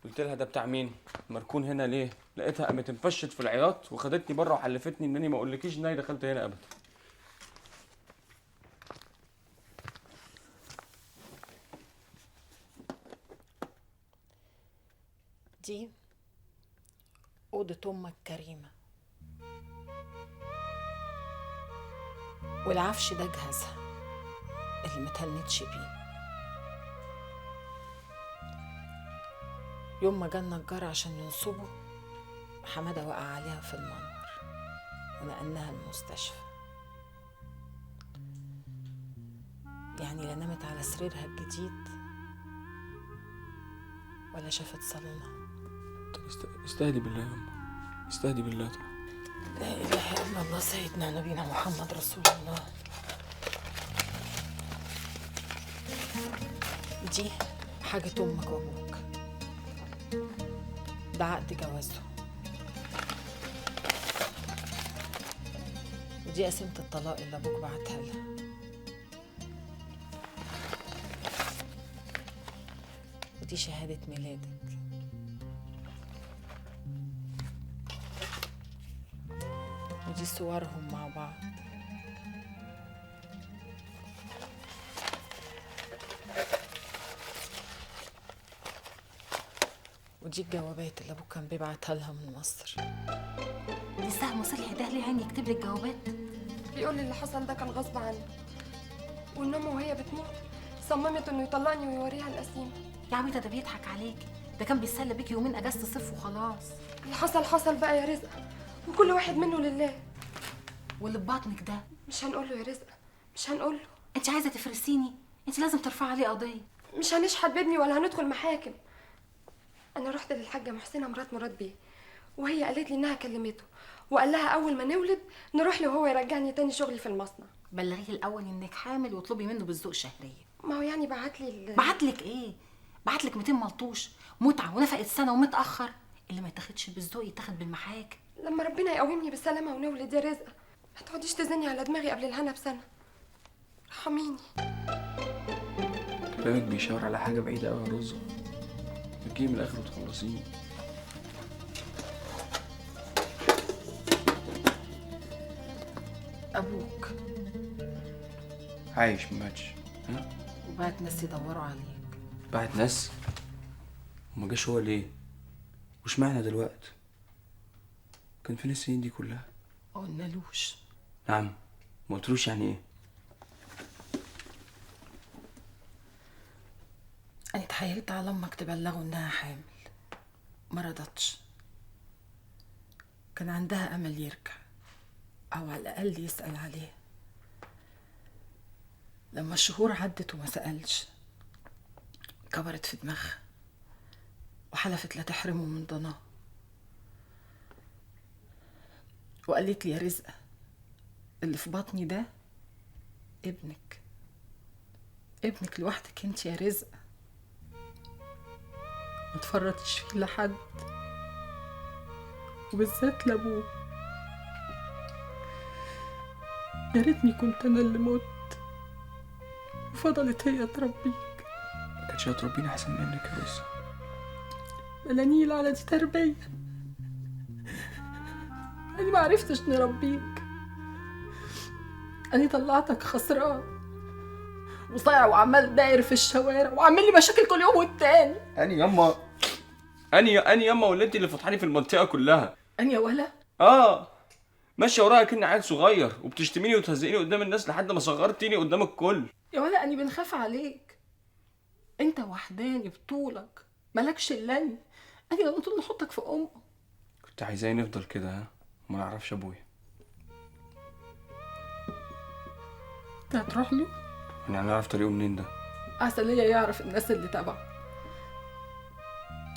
Speaker 5: قلت لها ده بتاع مين؟ مركون هنا ليه؟ لقيتها قامت انفشت في العياط وخدتني بره وحلفتني انني ما اقولكيش ان انا دخلت هنا ابدا.
Speaker 10: دي أوضة أمك كريمة، والعفش ده جهازها اللي متهنتش بيه. يوم ما جه النجار عشان ينصبه حمادة وقع عليها في المنور ونقلناها المستشفى. يعني لا نامت على سريرها الجديد ولا شافت صالونها.
Speaker 5: استهدي بالله يا أم، استهدي بالله طبعا.
Speaker 10: لا إله إلا الله سيدنا نبينا محمد رسول الله. دي حاجة أمك وأبوك، ده عقد جوازه، ودي قسيمة الطلاق اللي أبوك بعتها لها. ودي شهادة ميلادك. ودي صورهم مع بعض. ودي الجوابات اللي ابوك كان بيبعتها لها من مصر.
Speaker 14: دي سهم صلحي ده ليه يعني يكتب لي الجوابات؟
Speaker 1: بيقول لي اللي حصل ده كان غصب عنه، وان امه وهي بتموت صممت انه يطلعني ويوريها القسيمه.
Speaker 14: يا عميتة ده بيضحك عليكي، ده كان بيتسلى بيكي يومين اجازة الصيف وخلاص.
Speaker 1: اللي حصل حصل بقى يا رزق، وكل واحد منه لله.
Speaker 14: واللي في بطنك ده
Speaker 1: مش هنقول له يا رزق، مش هنقول له.
Speaker 14: انت عايزة تفرسيني؟ انت لازم ترفعي عليه قضية.
Speaker 1: مش هنشحت بابني ولا هندخل محاكم. انا رحت للحاجه محسنه مرات بيه وهي قالت لي انها كلمته وقال لها اول ما نولد نروح له وهو يرجعني تاني شغلي في المصنع.
Speaker 10: بلغيه الاول انك حامل واطلبي منه بالذوق شهريه.
Speaker 1: ما هو يعني بعت لي
Speaker 10: بعتلك ايه؟ بعتلك 200 ملطوش متعه ونفقه سنه ومتاخر. اللي ما يتاخدش بالذوق يتاخد بالمحاك.
Speaker 1: لما ربنا يقومني بالسلامه ونولد يا رزقه ما تقعديش تزني على دماغي قبل الهنا بسنه. ارحميني.
Speaker 5: كلامك بيشاور على حاجه بعيده قوي يا رزة. بتجيبي من الاخر وتخلصيني.
Speaker 10: ابوك
Speaker 5: عايش ما ماتش. ها؟
Speaker 10: وبعت ناس يدوروا عليك.
Speaker 5: بعت ناس؟ وما جاش هو ليه؟ وش معنى دلوقتي؟ كان فين السنين دي كلها؟
Speaker 10: ما قلنالوش.
Speaker 5: نعم، ما قلتلوش يعني ايه؟
Speaker 10: انا اتحايلت على امك تبلغه انها حامل، ما رضتش. كان عندها امل يرجع او على الاقل يسال عليه. لما الشهور عدت وما سالش كبرت في دماغها وحلفت لا تحرمه من ضناه. وقالت لي يا رزقه اللي في بطني ده ابنك لوحدك انت يا رزقه، ما تفرطيش فيه لحد وبالذات لابوه. يا ريتني كنت انا اللي مت وفضلت هي تربيك.
Speaker 5: ما كانتش هتربيني احسن منك يا رزة.
Speaker 10: ملانيل على دي تربيه. انا ما عرفتش نربيك. انا طلعتك خسران وصايع وعمال داير في الشوارع وعامل لي مشاكل كل يوم والتاني.
Speaker 5: اني ياما اني ياما ولا انت اللي فضحاني في المنطقه كلها؟
Speaker 10: اني يا ولا
Speaker 5: ماشيه ورايا كأني عيل صغير وبتشتميني وتهزقيني قدام الناس لحد ما صغرتيني قدام الكل.
Speaker 10: يا ولا اني بنخاف عليك. انت وحداني بطولك مالكش الا اني لما طول نحطك في امك.
Speaker 5: كنت عايزاني نفضل كده ها وما نعرفش ابويا.
Speaker 10: انت هتروح له؟
Speaker 5: انا هنعرف طريقه منين ده؟
Speaker 10: احسن ليا يعرف الناس اللي تبعه.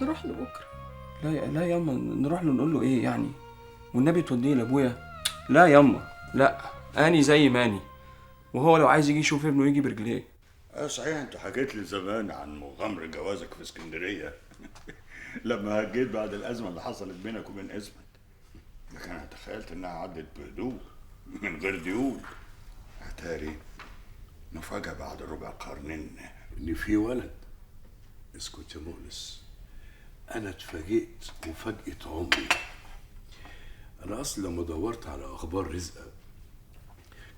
Speaker 10: نروح له بكره.
Speaker 5: لا ياما، نروح له نقول له ايه يعني؟ والنبي توديه لابويا؟ لا ياما لا، اني زي ما اني، وهو لو عايز يجي يشوف ابنه يجي برجليه.
Speaker 23: صحيح انت حكيت لي زمان عن مغامرة جوازك في اسكندرية لما هجيت بعد الأزمة اللي حصلت بينك وبين اسمت. لكن أنا تخيلت إنها عدت بهدوء من غير ديون. اتاري نفاجأ بعد ربع قرن
Speaker 12: إن في ولد. اسكت يا مؤنس، أنا اتفاجئت مفاجأة عمري. أنا أصلا لما دورت على أخبار رزقة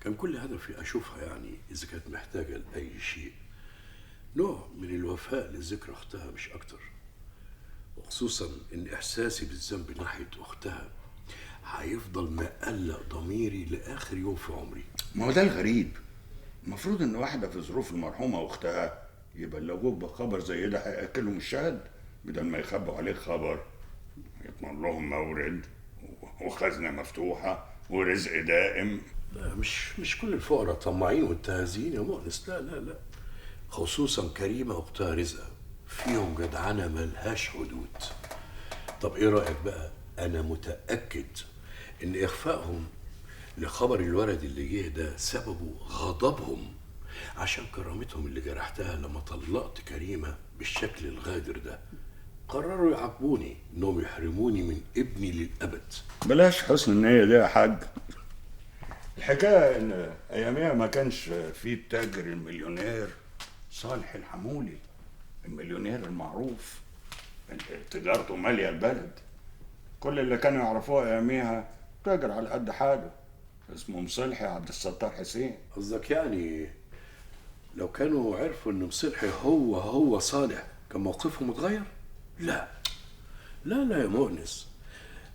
Speaker 12: كان كل هدفي أشوفها يعني إذا كانت محتاجة لأي شيء، نوع من الوفاء لذكرى أختها مش أكتر، وخصوصا إن إحساسي بالذنب ناحية أختها هيفضل مقلق ضميري لآخر يوم في عمري.
Speaker 23: ما هو ده الغريب. المفروض إن واحدة في ظروف المرحومة وأختها يبلغوك بخبر زي ده هيأكلهم الشهد بدل ما يخبوا عليك خبر يضمن لهم مورد وخزنة مفتوحة ورزق دائم.
Speaker 12: لا مش كل الفقراء طماعين وانتهازين يا مؤنس، لا، خصوصا كريمة واختها رزقة فيهم جدعنة ملهاش حدود. طب ايه رأيك بقى؟ انا متأكد ان اخفائهم لخبر الولد اللي جه ده سببه غضبهم عشان كرامتهم اللي جرحتها لما طلقت كريمة بالشكل الغادر ده. قرروا يعاقبوني انهم يحرموني من ابني للأبد.
Speaker 23: بلاش حسن النية دي يا حاج. الحكاية ان اياميها ما كانش في التاجر المليونير صالح الحمولي، المليونير المعروف اللي تجارته مالية البلد. كل اللي كانوا يعرفوه اياميها تاجر على قد حاله اسمه مصلحي عبد الستار حسين.
Speaker 12: قصدك يعني لو كانوا عرفوا ان مصلحي هو صالح كان موقفهم اتغير؟ لا يا مؤنس،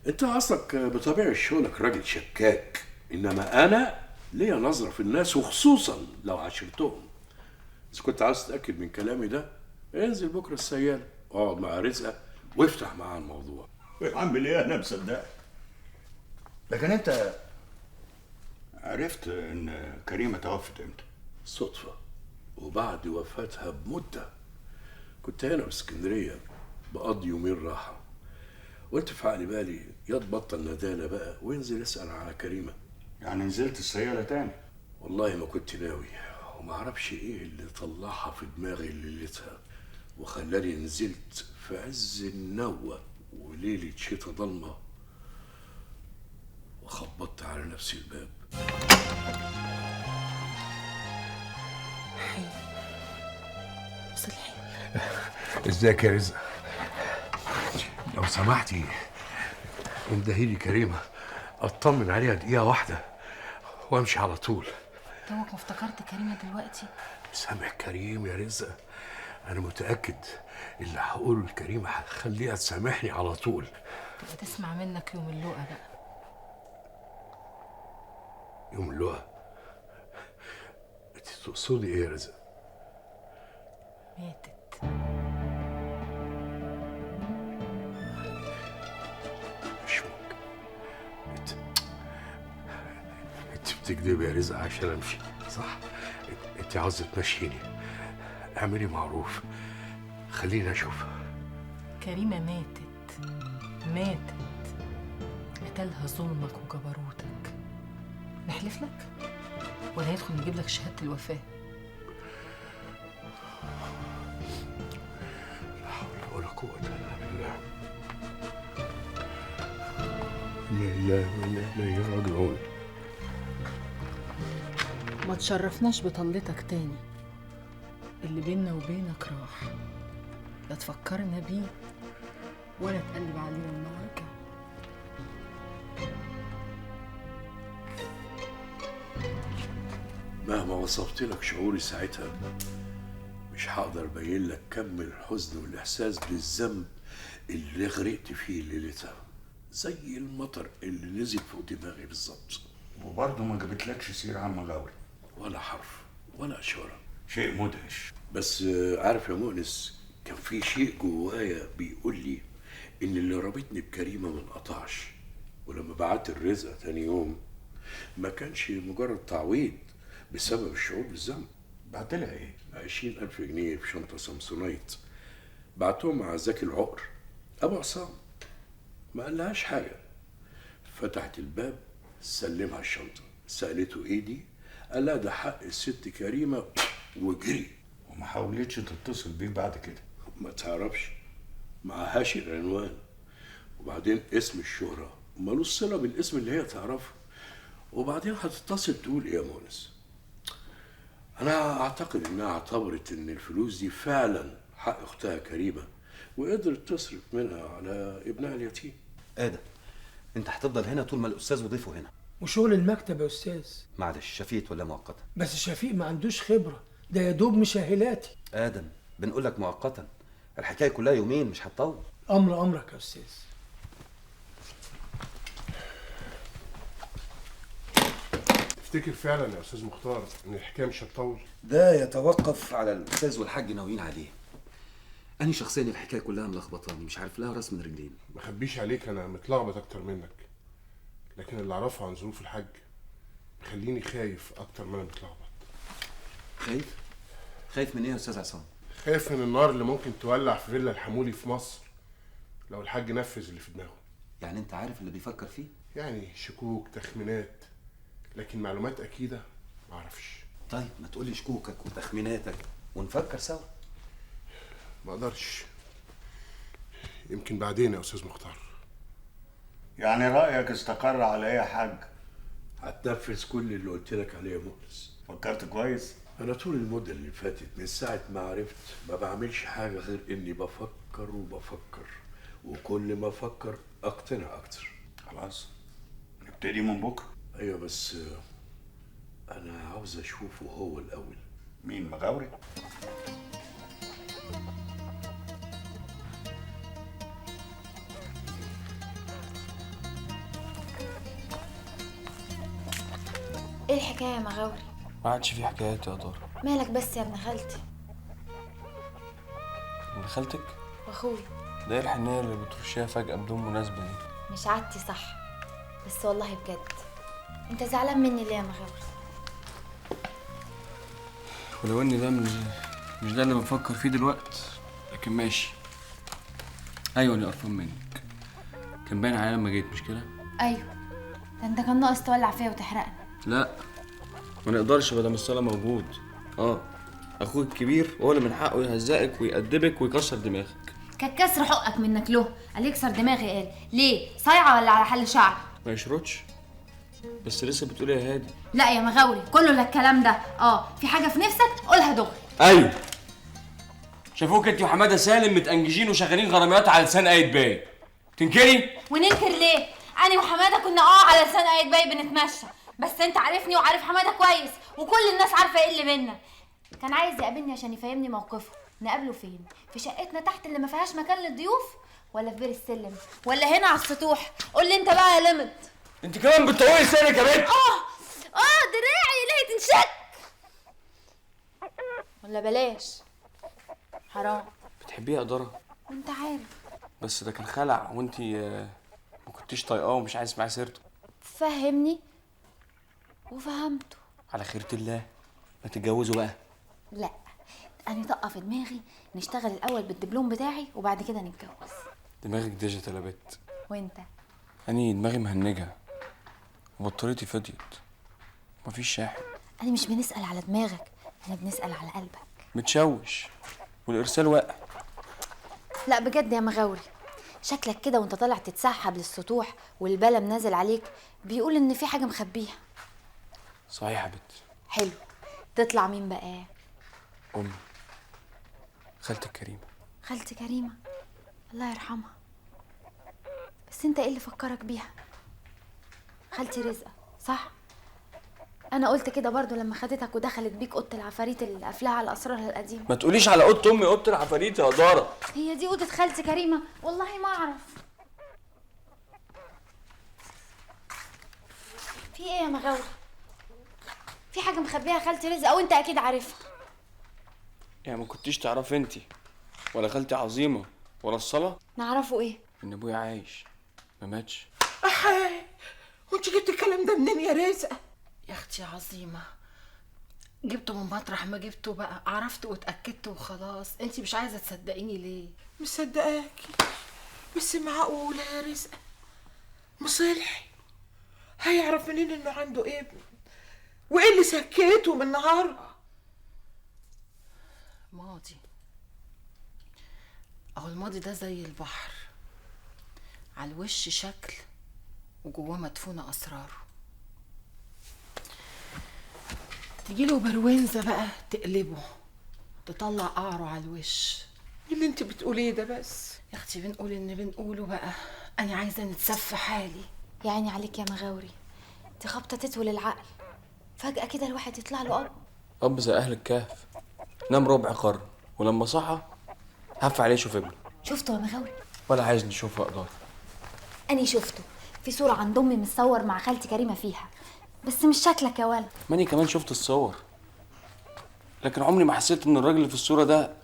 Speaker 12: انت اصلك بطبيعة شغلك راجل شكاك، انما انا ليا نظرة في الناس وخصوصا لو عاشرتهم. اذا كنت عاوز تتأكد من كلامي ده انزل بكرة السيالة اقعد مع رزقة وافتح معاها الموضوع.
Speaker 23: ويعمل ايه انا مصدقك. لكن انت عرفت ان كريمة توفت امتى؟
Speaker 12: صدفة، وبعد وفاتها بمدة كنت هنا في اسكندرية بقضي يومين راحة، وانت في عقل بالي يا تبطل ندالة بقى وانزل اسأل على كريمة.
Speaker 23: يعني نزلت السيارة تاني؟
Speaker 12: والله ما كنت ناوي، وما اعرفش ايه اللي طلعها في دماغي ليلتها وخلاني نزلت في عز النوة وليلة شتا ضلمة وخبطت على نفسي الباب.
Speaker 10: صلحي
Speaker 12: ازيك يا رزق؟ لو سمحتي اندهيلي كريمة اطمن عليها دقيقة واحدة وامشي على طول.
Speaker 10: توك افتكرت كريمة دلوقتي؟
Speaker 12: سامح كريم يا رزق، انا متأكد اللي هقوله لكريمة هخليها تسامحني على طول.
Speaker 10: تبقى تسمع منك يوم اللقا بقى.
Speaker 12: يوم اللقا؟ انت تقصدي ايه يا رزق؟
Speaker 10: ماتت.
Speaker 12: مش ممكن. انت بتكذبي يا رزق عشان امشي صح؟ انت عاوزة تمشيني، اعملي معروف خليني اشوفها.
Speaker 10: كريمة ماتت قتلها ظلمك وجبروتك. نحلف لك ولا يدخل نجيب لك شهادة الوفاة؟
Speaker 12: لا حول ولا قوة الا بالله. إنا لله وإنا إليه راجعون.
Speaker 10: ما تشرفناش بطلتك تاني. اللي بينا وبينك راح، لا تفكرنا بيه ولا تقلب علينا معاك.
Speaker 12: مهما وصفت لك شعوري ساعتها مش هقدر ابين لك كم الحزن والاحساس بالذنب اللي غرقت فيه ليلتها، زي المطر اللي نزل فوق دماغي بالظبط.
Speaker 23: وبرضه ما جابتلكش سيرة عن مغاوري؟
Speaker 12: ولا حرف ولا اشاره.
Speaker 23: شيء مدهش.
Speaker 12: بس عارف يا مؤنس، كان في شيء جوايا بيقول لي ان اللي رابطني بكريمه ما انقطعش، ولما بعت الرزق تاني يوم ما كانش مجرد تعويض بسبب الشعور بالذنب.
Speaker 23: بعت لها ايه؟
Speaker 12: 20,000 جنيه في شنطه سامسونايت بعتهم مع زكي العقر ابو عصام. ما قالهاش حاجه، فتحت الباب سلمها الشنطه، سالته ايه دي؟ قال لها ده حق الست كريمه وجري.
Speaker 23: وما حاولتش تتصل بيك بعد كده؟
Speaker 12: ما تعرفش، معهاش العنوان، وبعدين اسم الشهرة ملوش صلة بالاسم اللي هي تعرفه، وبعدين هتتصل تقول ايه يا مونس؟ انا اعتقد انها اعتبرت ان الفلوس دي فعلا حق اختها كريمة وقدرت تصرف منها على ابنها اليتيم.
Speaker 9: ادم انت هتفضل هنا طول ما الاستاذ وضيفه هنا.
Speaker 6: وشغل المكتب يا استاذ.
Speaker 9: معلش شفيت ولا مؤقتا؟
Speaker 6: بس شفيق ما عندوش خبرة، ده يا دوب مشاهلاتي.
Speaker 9: ادم بنقول لك مؤقتا، الحكايه كلها يومين مش هتطول.
Speaker 6: امرك يا استاذ.
Speaker 8: تفتكر فعلا يا استاذ مختار ان الحكايه مش هتطول؟
Speaker 9: ده يتوقف على الاستاذ والحاج ناويين عليه. انا شخصيا الحكايه كلها ملخبطاني، مش عارف لها راس من رجلين.
Speaker 8: ما اخبيش عليك انا متلخبط اكتر منك، لكن اللي اعرفه عن ظروف الحاج مخليني خايف اكتر ما انا متلخبط.
Speaker 9: خايف؟ خايف من ايه يا استاذ عصام؟
Speaker 8: خايف من النار اللي ممكن تولع في فيلا الحمولي في مصر لو الحاج نفذ اللي في دماغه.
Speaker 9: يعني انت عارف اللي بيفكر فيه؟
Speaker 8: يعني شكوك، تخمينات، لكن معلومات اكيده ما اعرفش.
Speaker 9: طيب ما تقولي شكوكك وتخميناتك ونفكر سوا.
Speaker 8: ما اقدرش، يمكن بعدين يا استاذ مختار.
Speaker 23: يعني رايك استقر على ايه يا حاج؟
Speaker 12: هتنفذ كل اللي قلت لك عليه يا مؤنس.
Speaker 23: فكرت كويس؟
Speaker 12: انا طول المده اللي فاتت من ساعه ما عرفت ما بعملش حاجه غير اني بفكر وبفكر، وكل ما افكر اقتنع اكتر.
Speaker 23: خلاص نبتدي من بكره.
Speaker 12: ايوه بس انا عاوز اشوفه هو الاول.
Speaker 23: مين، مغاوري؟
Speaker 16: ايه الحكايه يا مغاوري؟
Speaker 5: ما عادش في حكايات يا دار.
Speaker 16: مالك بس يا ابن خالتي؟
Speaker 5: ابن خالتك؟
Speaker 16: واخوي.
Speaker 5: ده ايه الحنيه اللي بترشيها فجاه بدون مناسبه دي؟
Speaker 16: مش عادتي صح، بس والله بجد انت زعلان مني ليه يا مغاوري؟
Speaker 5: ولو ان ده مش ده اللي بفكر فيه دلوقتي، لكن ماشي. ايوه انا قرفان منك، كان باين عليا لما جيت مش كده؟
Speaker 16: ايوه، ده انت كان ناقص تولع فيا وتحرقني.
Speaker 5: لا ما نقدرش ما دام الصلاة موجود. اخوك الكبير هو اللي من حقه يهزقك ويأدبك ويكسر دماغك.
Speaker 16: كان كسر حقك منك له، قال يكسر دماغي. قال ليه؟ صايعه ولا على حل شعر؟
Speaker 5: ما يشردش. بس لسه بتقولي يا هادي.
Speaker 16: لا يا مغاوري، كله للكلام ده. في حاجه في نفسك قولها دغري.
Speaker 5: ايوه شافوك انت وحماده سالم متأنججين وشغالين غرامات على لسان آية باي. تنكري؟
Speaker 16: وننكر ليه؟ انا وحماده كنا على لسان آية باي بنتمشى، بس انت عارفني وعارف حماده كويس، وكل الناس عارفه ايه اللي بينا. كان عايز يقابلني عشان يفهمني موقفه. نقابله فين؟ في شقتنا تحت اللي ما فيهاش مكان للضيوف، ولا في بير السلم، ولا هنا على السطوح؟ قول لي انت بقى يا لمد.
Speaker 5: انت كمان بتطولي لسانك يا بنت.
Speaker 16: دراعي ليه تنشك؟ ولا بلاش، حرام.
Speaker 5: بتحبيه يا قدرة؟
Speaker 16: وانت عارف.
Speaker 5: بس ده كان خلع وانت ما كنتيش طايقاه ومش عايز تسمعي سيرته.
Speaker 16: فهمني وفهمته.
Speaker 5: على خيرة الله، ما تتجوزوا بقى.
Speaker 16: لا، انا طاقه في دماغي نشتغل الاول بالدبلوم بتاعي وبعد كده نتجوز.
Speaker 5: دماغك ديجيتال يا بت.
Speaker 16: وانت؟
Speaker 5: أنا دماغي مهنجة وبطاريتي فضيت، مفيش شاحن.
Speaker 16: انا مش بنسأل على دماغك، احنا بنسأل على قلبك.
Speaker 5: متشوش والإرسال واقع.
Speaker 16: لا بجد يا مغاوري، شكلك كده وانت طالع تتسحب للسطوح والبلم نازل عليك بيقول ان في حاجه مخبيها.
Speaker 5: صحيح يا بت.
Speaker 16: حلو، تطلع مين بقى؟
Speaker 5: أمي، خالتك كريمة.
Speaker 16: خالتي كريمه، الله يرحمها. بس انت ايه اللي فكرك بيها؟ خالتي رزقه، صح؟ انا قلت كده برضو لما خدتك ودخلت بيك اوضه العفاريت اللي قافلاها على اسرارها القديمه.
Speaker 5: ما تقوليش على اوضه امي اوضه العفاريت يا دارة.
Speaker 16: هي دي اوضه خالتي كريمه؟ والله ما اعرف. في ايه يا مغاوري؟ في حاجه مخبيها خالتي رزقه وانت اكيد عارفها.
Speaker 5: يعني ما كنتيش تعرفي انتي ولا خالتي عظيمه ولا الصلاه؟
Speaker 16: نعرفه ايه؟
Speaker 5: ان ابويا عايش ما ماتش.
Speaker 15: وانت جبت الكلام ده منين يا رزقه؟
Speaker 10: يا اختي عظيمه، جبته من مطرح ما جبته بقى، عرفت واتاكدت وخلاص. انت مش عايزه تصدقيني ليه؟
Speaker 15: مصدقاكي، بس معقوله يا رزقه؟ مصلحي هيعرف منين انه عنده ابن؟ وايه اللي سكته من نهارها؟
Speaker 10: ماضي، اهو الماضي ده زي البحر، على الوش شكل وجواه مدفونه اسراره. تجيله برونزه بقى تقلبه، تطلع قعره على الوش.
Speaker 15: اللي انت بتقوليه ده بس
Speaker 10: يا اختي بنقول ان بنقوله بقى. انا عايزه نتسف حالي.
Speaker 16: يا عيني عليك يا مغاوري، دي خبطه تتول العقل. فجاه كده الواحد يطلع له
Speaker 5: اب زي اهل الكهف، نام ربع قرن ولما صحى هف عليه يشوف ابنه.
Speaker 16: شفته يا مغاوري؟
Speaker 5: ولا عايز نشوفه اقدر.
Speaker 16: اني شفته في صوره عند امي متصور مع خالتي كريمه فيها، بس مش شكلك يا ولد.
Speaker 5: ماني كمان شفت الصور، لكن عمري ما حسيت ان الراجل اللي في الصوره ده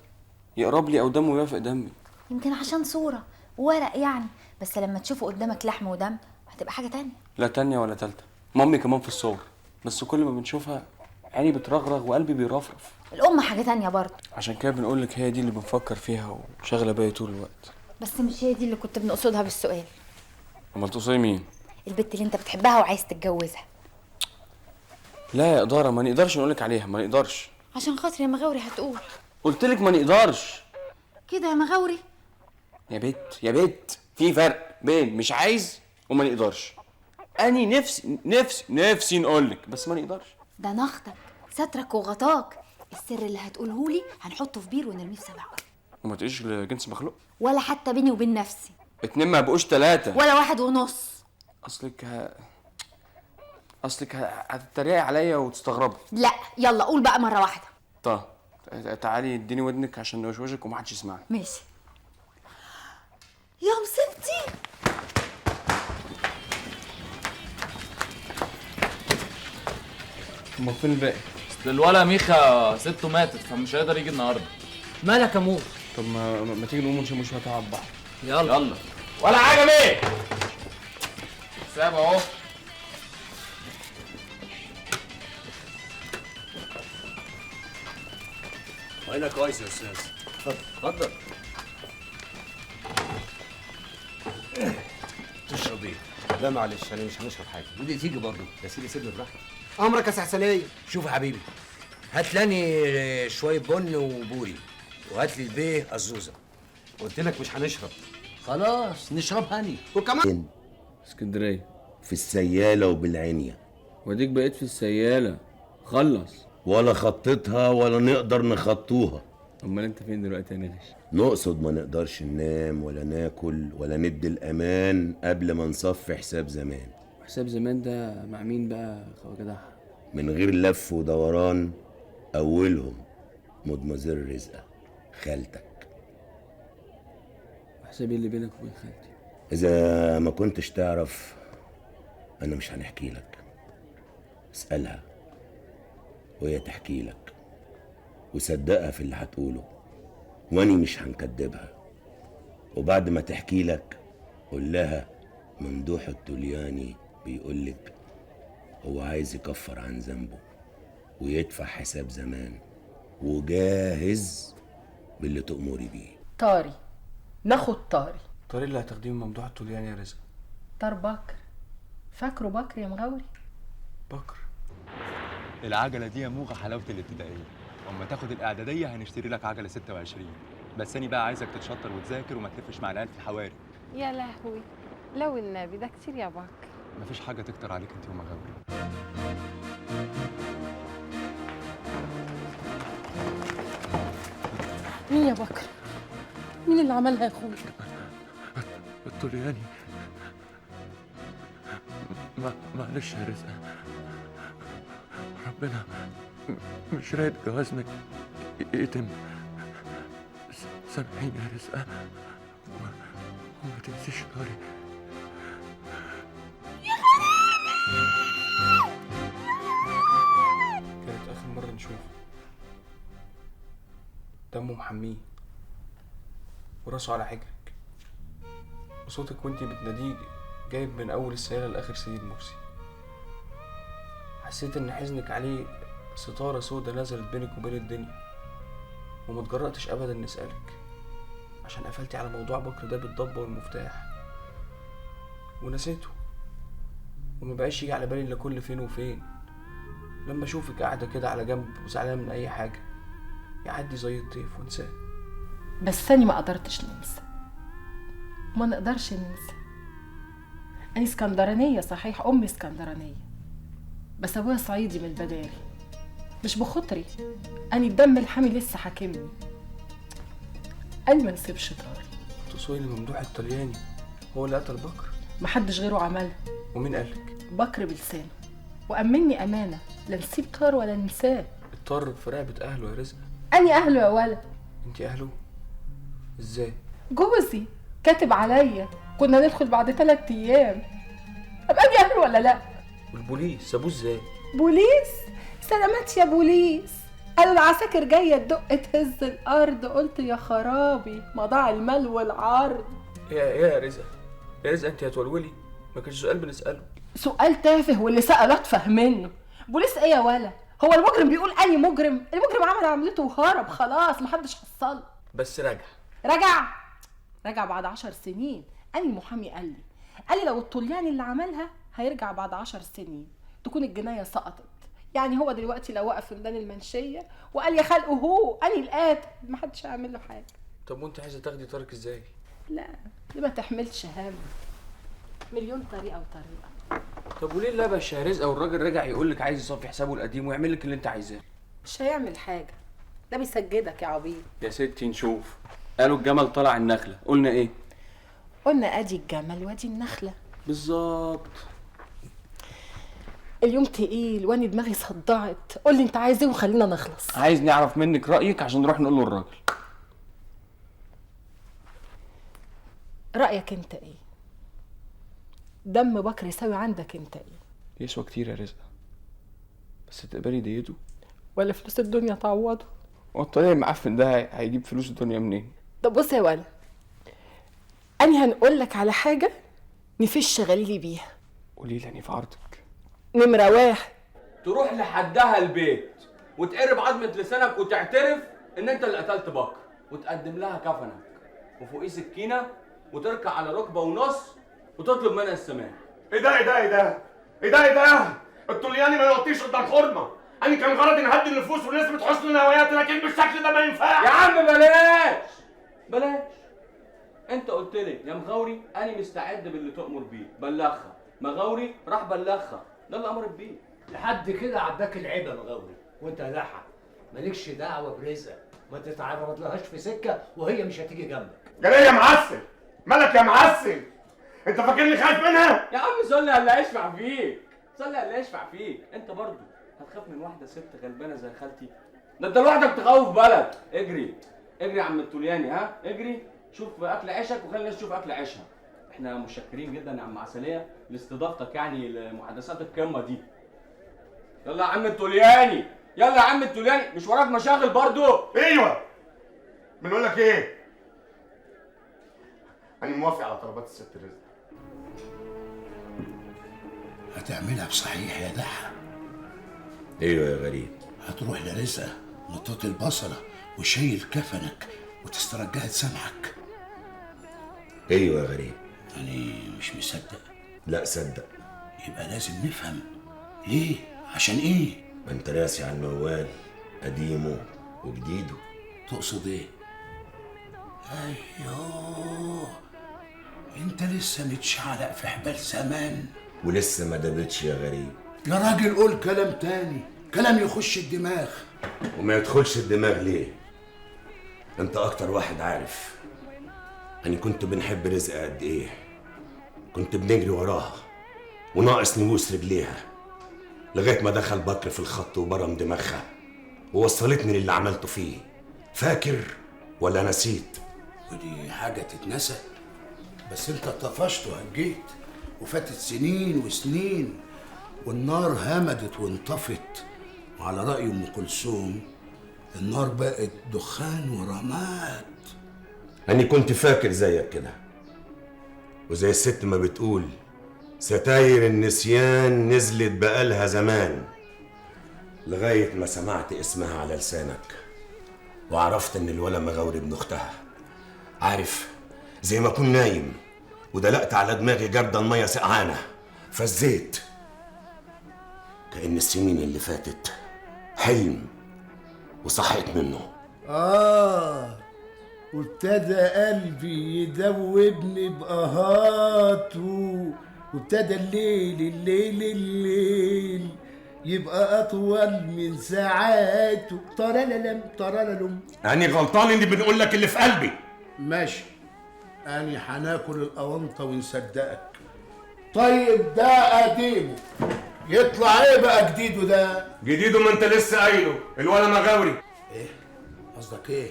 Speaker 5: يقرب لي او دمه يوافق دمي.
Speaker 16: يمكن عشان صوره وورق يعني، بس لما تشوفه قدامك لحم ودم هتبقى حاجه تانية.
Speaker 5: لا تانية ولا تالتة، مامي كمان في الصور، بس كل ما بنشوفها عيني بترغرغ وقلبي بيرفرف.
Speaker 16: الام حاجه تانية برضه.
Speaker 5: عشان كده بنقولك هي دي اللي بنفكر فيها وشاغله بالي طول الوقت.
Speaker 16: بس مش هي دي اللي كنت بنقصدها بالسؤال.
Speaker 5: امال تقصدي مين؟
Speaker 16: البت اللي انت بتحبها وعايز تتجوزها.
Speaker 5: لا يا إدارة، ما نقدرش نقولك عليها، ما نقدرش.
Speaker 16: عشان خاطر يا مغاوري هتقول
Speaker 5: قلتلك ما نقدرش
Speaker 16: كده يا مغاوري.
Speaker 5: يا بت يا بت، في فرق بين مش عايز وما نقدرش. اني نفسي نقولك بس ما نقدرش.
Speaker 16: ده نخطك سترك وغطاك. السر اللي هتقوله لي هنحطه في بير ونرميه في 7 قرن.
Speaker 5: وما تقيش لجنس مخلوق،
Speaker 16: ولا حتى بيني وبين نفسي.
Speaker 5: 2 ما بقوش 3
Speaker 16: ولا 1.5.
Speaker 5: اصلك هتتريقي عليا وتستغربي.
Speaker 16: لا يلا قول بقى مره واحده.
Speaker 5: طب تعالي اديني ودنك عشان نوشوشك ومحدش يسمعني.
Speaker 16: ماشي. يا مصيبتي،
Speaker 5: امال فين الباقي؟
Speaker 7: اصل الولا ميخا سته ماتت فمش هيقدر يجي النهارده.
Speaker 24: مالك يا مور؟
Speaker 5: طب ما تيجي نقوم ونشم شويه على بعض.
Speaker 7: يلا ولا حاجه بيه، ساب اهو.
Speaker 4: وهنا كويس يا استاذ. اتفضل. لا معلش انا مش هنشرب حاجه. ودي تيجي برضه يا سيدي، سيبني براحتي.
Speaker 6: امرك يا سعسليه.
Speaker 4: شوف يا حبيبي، هات لاني شويه بن وبوري، وهات لي البيه الزوزه. قلت لك مش هنشرب. خلاص نشرب هاني.
Speaker 6: وكمان
Speaker 5: اسكندريه
Speaker 17: في السياله وبالعنيه.
Speaker 5: واديك بقيت في السياله. خلص.
Speaker 17: ولا خطيتها ولا نقدر نخطوها.
Speaker 5: امال انت فين دلوقتي يا نغش؟
Speaker 17: نقصد ما نقدرش ننام ولا ناكل ولا ندي الامان قبل ما نصفي حساب زمان.
Speaker 5: حساب زمان ده مع مين بقى يا خواجه جدع؟
Speaker 17: من غير لف ودوران، اولهم مدمزيل رزقه خالتك.
Speaker 5: حساب اللي بينك وبين خالتي؟
Speaker 17: اذا ما كنتش تعرف انا مش هنحكي لك. اسالها وهي تحكي لك، وصدقها في اللي هتقوله، واني مش هنكدبها. وبعد ما تحكي لك قول لها ممدوح الطلياني بيقولك هو عايز يكفر عن ذنبه ويدفع حساب زمان، وجاهز باللي تأمري بيه.
Speaker 10: طاري، ناخد طاري.
Speaker 5: طاري اللي هتاخديه من ممدوح الطلياني يا رزق؟
Speaker 10: طار بكر. فاكره بكر يا مغاوري؟
Speaker 5: بكر.
Speaker 19: العجله دي يا موغه حلاوه الابتدائيه، اما تاخد الاعداديه هنشتري لك عجله 26. بس انا بقى عايزك تتشطر وتذاكر وما تلفش مع العيال في الحواري.
Speaker 21: يا لهوي، لو النبي ده كتير يا بكر.
Speaker 19: مفيش حاجه تكتر عليك انت ومغاوري.
Speaker 10: مين يا بكر؟ مين اللي عملها يا اخويا؟
Speaker 19: الطلياني. معلش يا رزق، ربنا مش رايد جوازنا يتم. سامحيني يا رزق، وما تنسيش طاري.
Speaker 5: كانت آخر مرة نشوفه دمه محميه وراسه على حجرك، وصوتك وانتي بتناديه جايب من أول السيالة لآخر سيد مرسي. حسيت إن حزنك عليه ستارة سودة نزلت بينك وبين الدنيا، ومتجرأتش أبدا نسألك عشان قفلتي على موضوع بكر ده بالضبة والمفتاح ونسيته، ومبقاش يجي على بالي إلا كل فين وفين لما أشوفك قاعدة كده على جنب وزعلانة من أي حاجة يعدي زي الطيف وانساه.
Speaker 10: بس أنا ما قدرتش ننسى، ما نقدرش ننسى. أنا اسكندرانية صحيح، أمي اسكندرانية، بس أبويا صعيدي من البداري. مش بخطري، أنا الدم الحامي لسه حاكمني. أنا ما نسيبش طاري.
Speaker 5: تقصدي إن ممدوح الطلياني هو اللي قتل بكر؟
Speaker 10: محدش غيره عملها.
Speaker 5: ومين قالك؟
Speaker 10: بكر بلسانه، وأمني أمانة لا نسيب طار ولا ننساه.
Speaker 5: الطار في رقبة أهله يا رزق.
Speaker 10: أني أهله يا ولد.
Speaker 5: أنتي أهله؟ إزاي؟
Speaker 10: جوزي كاتب عليا، كنا ندخل بعد 3 أيام. أبقى أني أهله ولا لأ؟
Speaker 5: والبوليس سابوه إزاي؟
Speaker 10: بوليس؟ سلامات يا بوليس. قالوا العساكر جاية تدق تهز الأرض، قلت يا خرابي مضاع المال والعرض.
Speaker 5: يا رزق، يا رزق أنتي هتولولي؟ ما كانش سؤال بنسأله.
Speaker 10: سؤال تافه واللي سأله أتفه منه. بوليس إيه يا ولا؟ هو المجرم بيقول أني مجرم؟ المجرم عمل عملته وهرب خلاص، محدش حصله.
Speaker 5: بس
Speaker 10: رجع بعد 10 سنين. أني المحامي قال لي لو الطلياني اللي عملها هيرجع بعد 10 سنين تكون الجناية سقطت. يعني هو دلوقتي لو وقف في ميدان المنشية وقال يا خلقه هو أني القاتل، محدش هيعمل له حاجة.
Speaker 5: طب وانت عايزة تاخدي طارق ازاي؟
Speaker 10: لا دي ما تحملش هم، مليون طريقة وطريقة.
Speaker 5: طب وليه اللبش يا رزق والراجل رجع يقولك عايز يصفي حسابه القديم ويعمل لك اللي انت عايزاه؟
Speaker 10: مش هيعمل حاجة، ده بيسجدك يا عبيط.
Speaker 5: يا ستي نشوف. قالوا الجمل طلع النخلة، قلنا ايه؟
Speaker 10: قلنا ادي الجمل وادي النخلة.
Speaker 5: بالظبط.
Speaker 10: اليوم تقيل وانا دماغي صدعت. قولي انت عايز ايه وخلينا نخلص.
Speaker 5: عايز نعرف منك رأيك عشان نروح نقول له الراجل.
Speaker 10: رأيك انت ايه؟ دم بكر يساوي عندك انت ايه؟
Speaker 5: يسوى كتير يا رزق، بس تقبلي ديته
Speaker 10: ولا فلوس الدنيا تعوضه؟
Speaker 5: والطريق المعفن ده هيجيب فلوس الدنيا منين؟
Speaker 10: طب بص يا ولا، أنا هنقول لك على حاجة نفش غليلي بيها.
Speaker 5: قولي لي في عرضك.
Speaker 10: نمرة 1،
Speaker 20: تروح لحدها البيت وتقرب عظمة لسانك وتعترف ان انت اللي قتلت بكر، وتقدم لها كفنك وفوقيه سكينة وتركع على ركبة ونص وتطلب منها السماح.
Speaker 2: ايه ده ايه ده ايه ده؟ ايه ده ايه ده؟ الطلياني ما يوطيش قدام حرمه. انا كان غرضي نهدي النفوس ونثبت حسن النوايات، لكن بالشكل ده ما ينفعش.
Speaker 5: يا عم بلاش بلاش. انت قلت لي يا مغاوري انا مستعد باللي تؤمر بيه، بلغها. مغاوري راح بلغها، ده اللي امرت بيه.
Speaker 4: لحد كده عداك العيب يا مغاوري، وانت يا ضحى مالكش دعوه برزقك، ما تتعرض لهاش في سكه وهي مش هتيجي جنبك.
Speaker 2: جري يا معسل، مالك يا معسل؟ انت فاكرني خايف منها؟
Speaker 5: يا عم صلي على اللي يشفع فيك، صلي على اللي يشفع فيك. انت برضه هتخاف من واحده ست غلبانه زي خالتي؟ ده انت لوحدك تخوف بلد. اجري اجري يا عم الطلياني، ها اجري شوف اكل عيشك وخلي الناس تشوف اكل عيشها. احنا متشكرين جدا يا عم عسليه لاستضافتك يعني لمحادثات القمه دي. يلا يا عم الطلياني، يلا يا عم الطلياني، مش وراك مشاغل برضه؟
Speaker 2: ايوه. بنقول لك ايه؟ انا موافق على طلبات الست رزق.
Speaker 12: هتعملها بصحيح يا ضحى؟
Speaker 17: ايوه يا غريب.
Speaker 12: هتروح لرزقة نطاط البصلة وشايل كفنك وتسترجعها تسامحك.
Speaker 17: ايوه يا غريب.
Speaker 12: يعني مش مصدق؟
Speaker 17: لا صدق.
Speaker 12: يبقى لازم نفهم ليه، عشان ايه؟
Speaker 17: ما انت راسي على الموال قديمه وجديده.
Speaker 12: تقصد ايه؟ ايوه، انت لسه متشعلق في حبال زمان
Speaker 17: ولسه ما دبتش يا غريب.
Speaker 12: يا راجل قول كلام تاني، كلام يخش الدماغ.
Speaker 17: وما يدخلش الدماغ ليه؟ انت اكتر واحد عارف اني كنت بنحب رزقة قد ايه. كنت بنجري وراها وناقص نبوس رجليها لغايه ما دخل بكر في الخط وبرم دماغها ووصلتني للي عملته فيه. فاكر ولا نسيت؟
Speaker 12: ودي حاجه تتنسى؟ بس انت طفشت وهجيت وفاتت سنين وسنين والنار همدت وانطفت، وعلى رأي ام كلثوم النار بقت دخان ورماد.
Speaker 17: أني كنت فاكر زيك كده، وزي الست ما بتقول ستاير النسيان نزلت بقالها زمان، لغاية ما سمعت اسمها على لسانك وعرفت إن الولا مغاوري ابن أختها. عارف زي ما أكون نايم ودلقت على دماغي جردل مية سقعانة فزيت، كأن السنين اللي فاتت حلم وصحيت منه.
Speaker 6: وابتدى قلبي يدوبني بقهاته، وابتدى الليل يبقى أطول من ساعاته. طرللم طرللم.
Speaker 2: أنا غلطان إني بنقول لك اللي في قلبي.
Speaker 6: ماشي، أنا هناكل الأونطة ونصدقك. طيب ده قديمه، يطلع ايه بقى جديده ده؟
Speaker 2: جديده ما انت لسه قايله، الولا مغاوري.
Speaker 12: ايه؟ قصدك ايه؟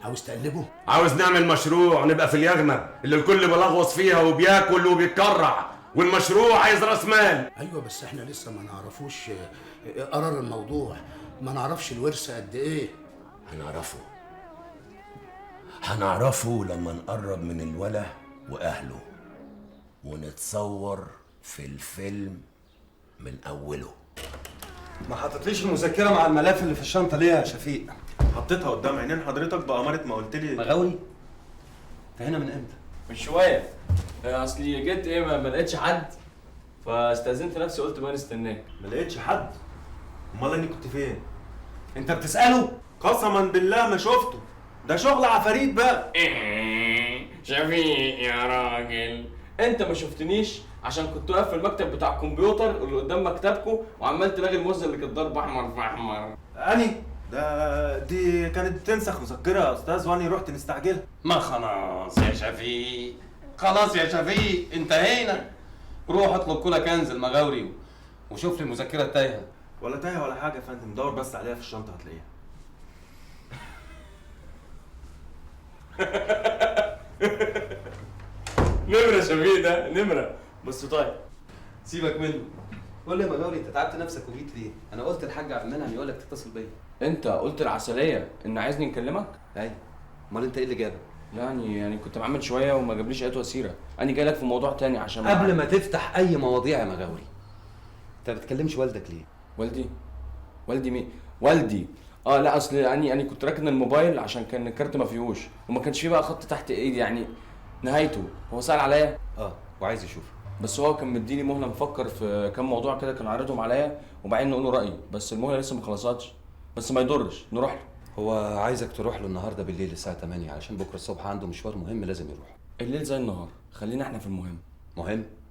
Speaker 12: عاوز تقلبه؟
Speaker 2: عاوز نعمل مشروع نبقى في اليغمة اللي الكل بلغوص فيها وبياكل وبيتكرع، والمشروع عايز راس مال.
Speaker 12: ايوه بس احنا لسه ما نعرفوش قرار الموضوع، ما نعرفش الورثة قد ايه.
Speaker 17: هنعرفه لما نقرب من الولا واهله ونتصور في الفيلم من اوله.
Speaker 19: ما حطيتليش المذكره مع الملف اللي في الشنطه ليه يا شفيق؟ حطيتها قدام عينين حضرتك بأمارة ما قلت لي.
Speaker 5: مغاوري
Speaker 19: انت هنا من امتى؟
Speaker 5: من شويه. اصلي جيت ايه ما لقيتش حد فاستاذنت نفسي قلت بقى نستناك.
Speaker 19: ما لقيتش حد؟ امال اني كنت فين؟ انت بتساله؟ قسما بالله ما شفته، ده شغل عفاريت بقى.
Speaker 5: شفيق يا راجل، انت ما شفتنيش عشان كنت واقف في المكتب بتاع الكمبيوتر اللي قدام مكتبكم وعمال تلاقي الموزه اللي كانت ضرب احمر في احمر.
Speaker 19: دي كانت بتنسخ مذكره يا استاذ واني رحت نستعجلها.
Speaker 20: ما خلاص يا شفيق، خلاص يا شفيق انتهينا. روح اطلب كولا كنز المغاوري وشوف لي المذكره التايهه.
Speaker 19: ولا تايهه ولا حاجه يا فندم، دور بس عليها في الشنطه هتلاقيها.
Speaker 5: نمره شفيق ده نمره بس. طيب
Speaker 19: سيبك منه. قول لي يا مغاوري انت تعبت نفسك وجيت ليه؟ انا قلت الحاج عبد المنعم يقول لك تتصل بيا.
Speaker 5: انت قلت العسليه ان عايزني نكلمك؟
Speaker 19: ايوه. امال انت ايه اللي جابك؟
Speaker 5: يعني كنت بعمل شويه وما جابليش اي وسيره. انا جاي لك في موضوع تاني عشان
Speaker 19: قبل ما تفتح اي مواضيع يا مغاوري، انت ما بتكلمش والدك ليه؟
Speaker 5: والدي مين؟ والدي لا اصل يعني كنت راكن الموبايل عشان كان الكارت ما فيهوش وما كانش فيه بقى خط تحت ايدي، يعني نهايته. هو سأل عليا
Speaker 19: وعايز يشوفك.
Speaker 5: بس هو كان مديني مهله نفكر في كام موضوع كده كان عارضهم عليا وبعدين نقول له رايي، بس المهله لسه ما خلصتش. بس ما يضرش نروح له.
Speaker 9: هو عايزك تروح له النهارده بالليل الساعه 8 علشان بكره الصبح عنده مشوار مهم لازم يروح.
Speaker 5: الليل زي النهار، خلينا احنا في المهم.
Speaker 9: مهم؟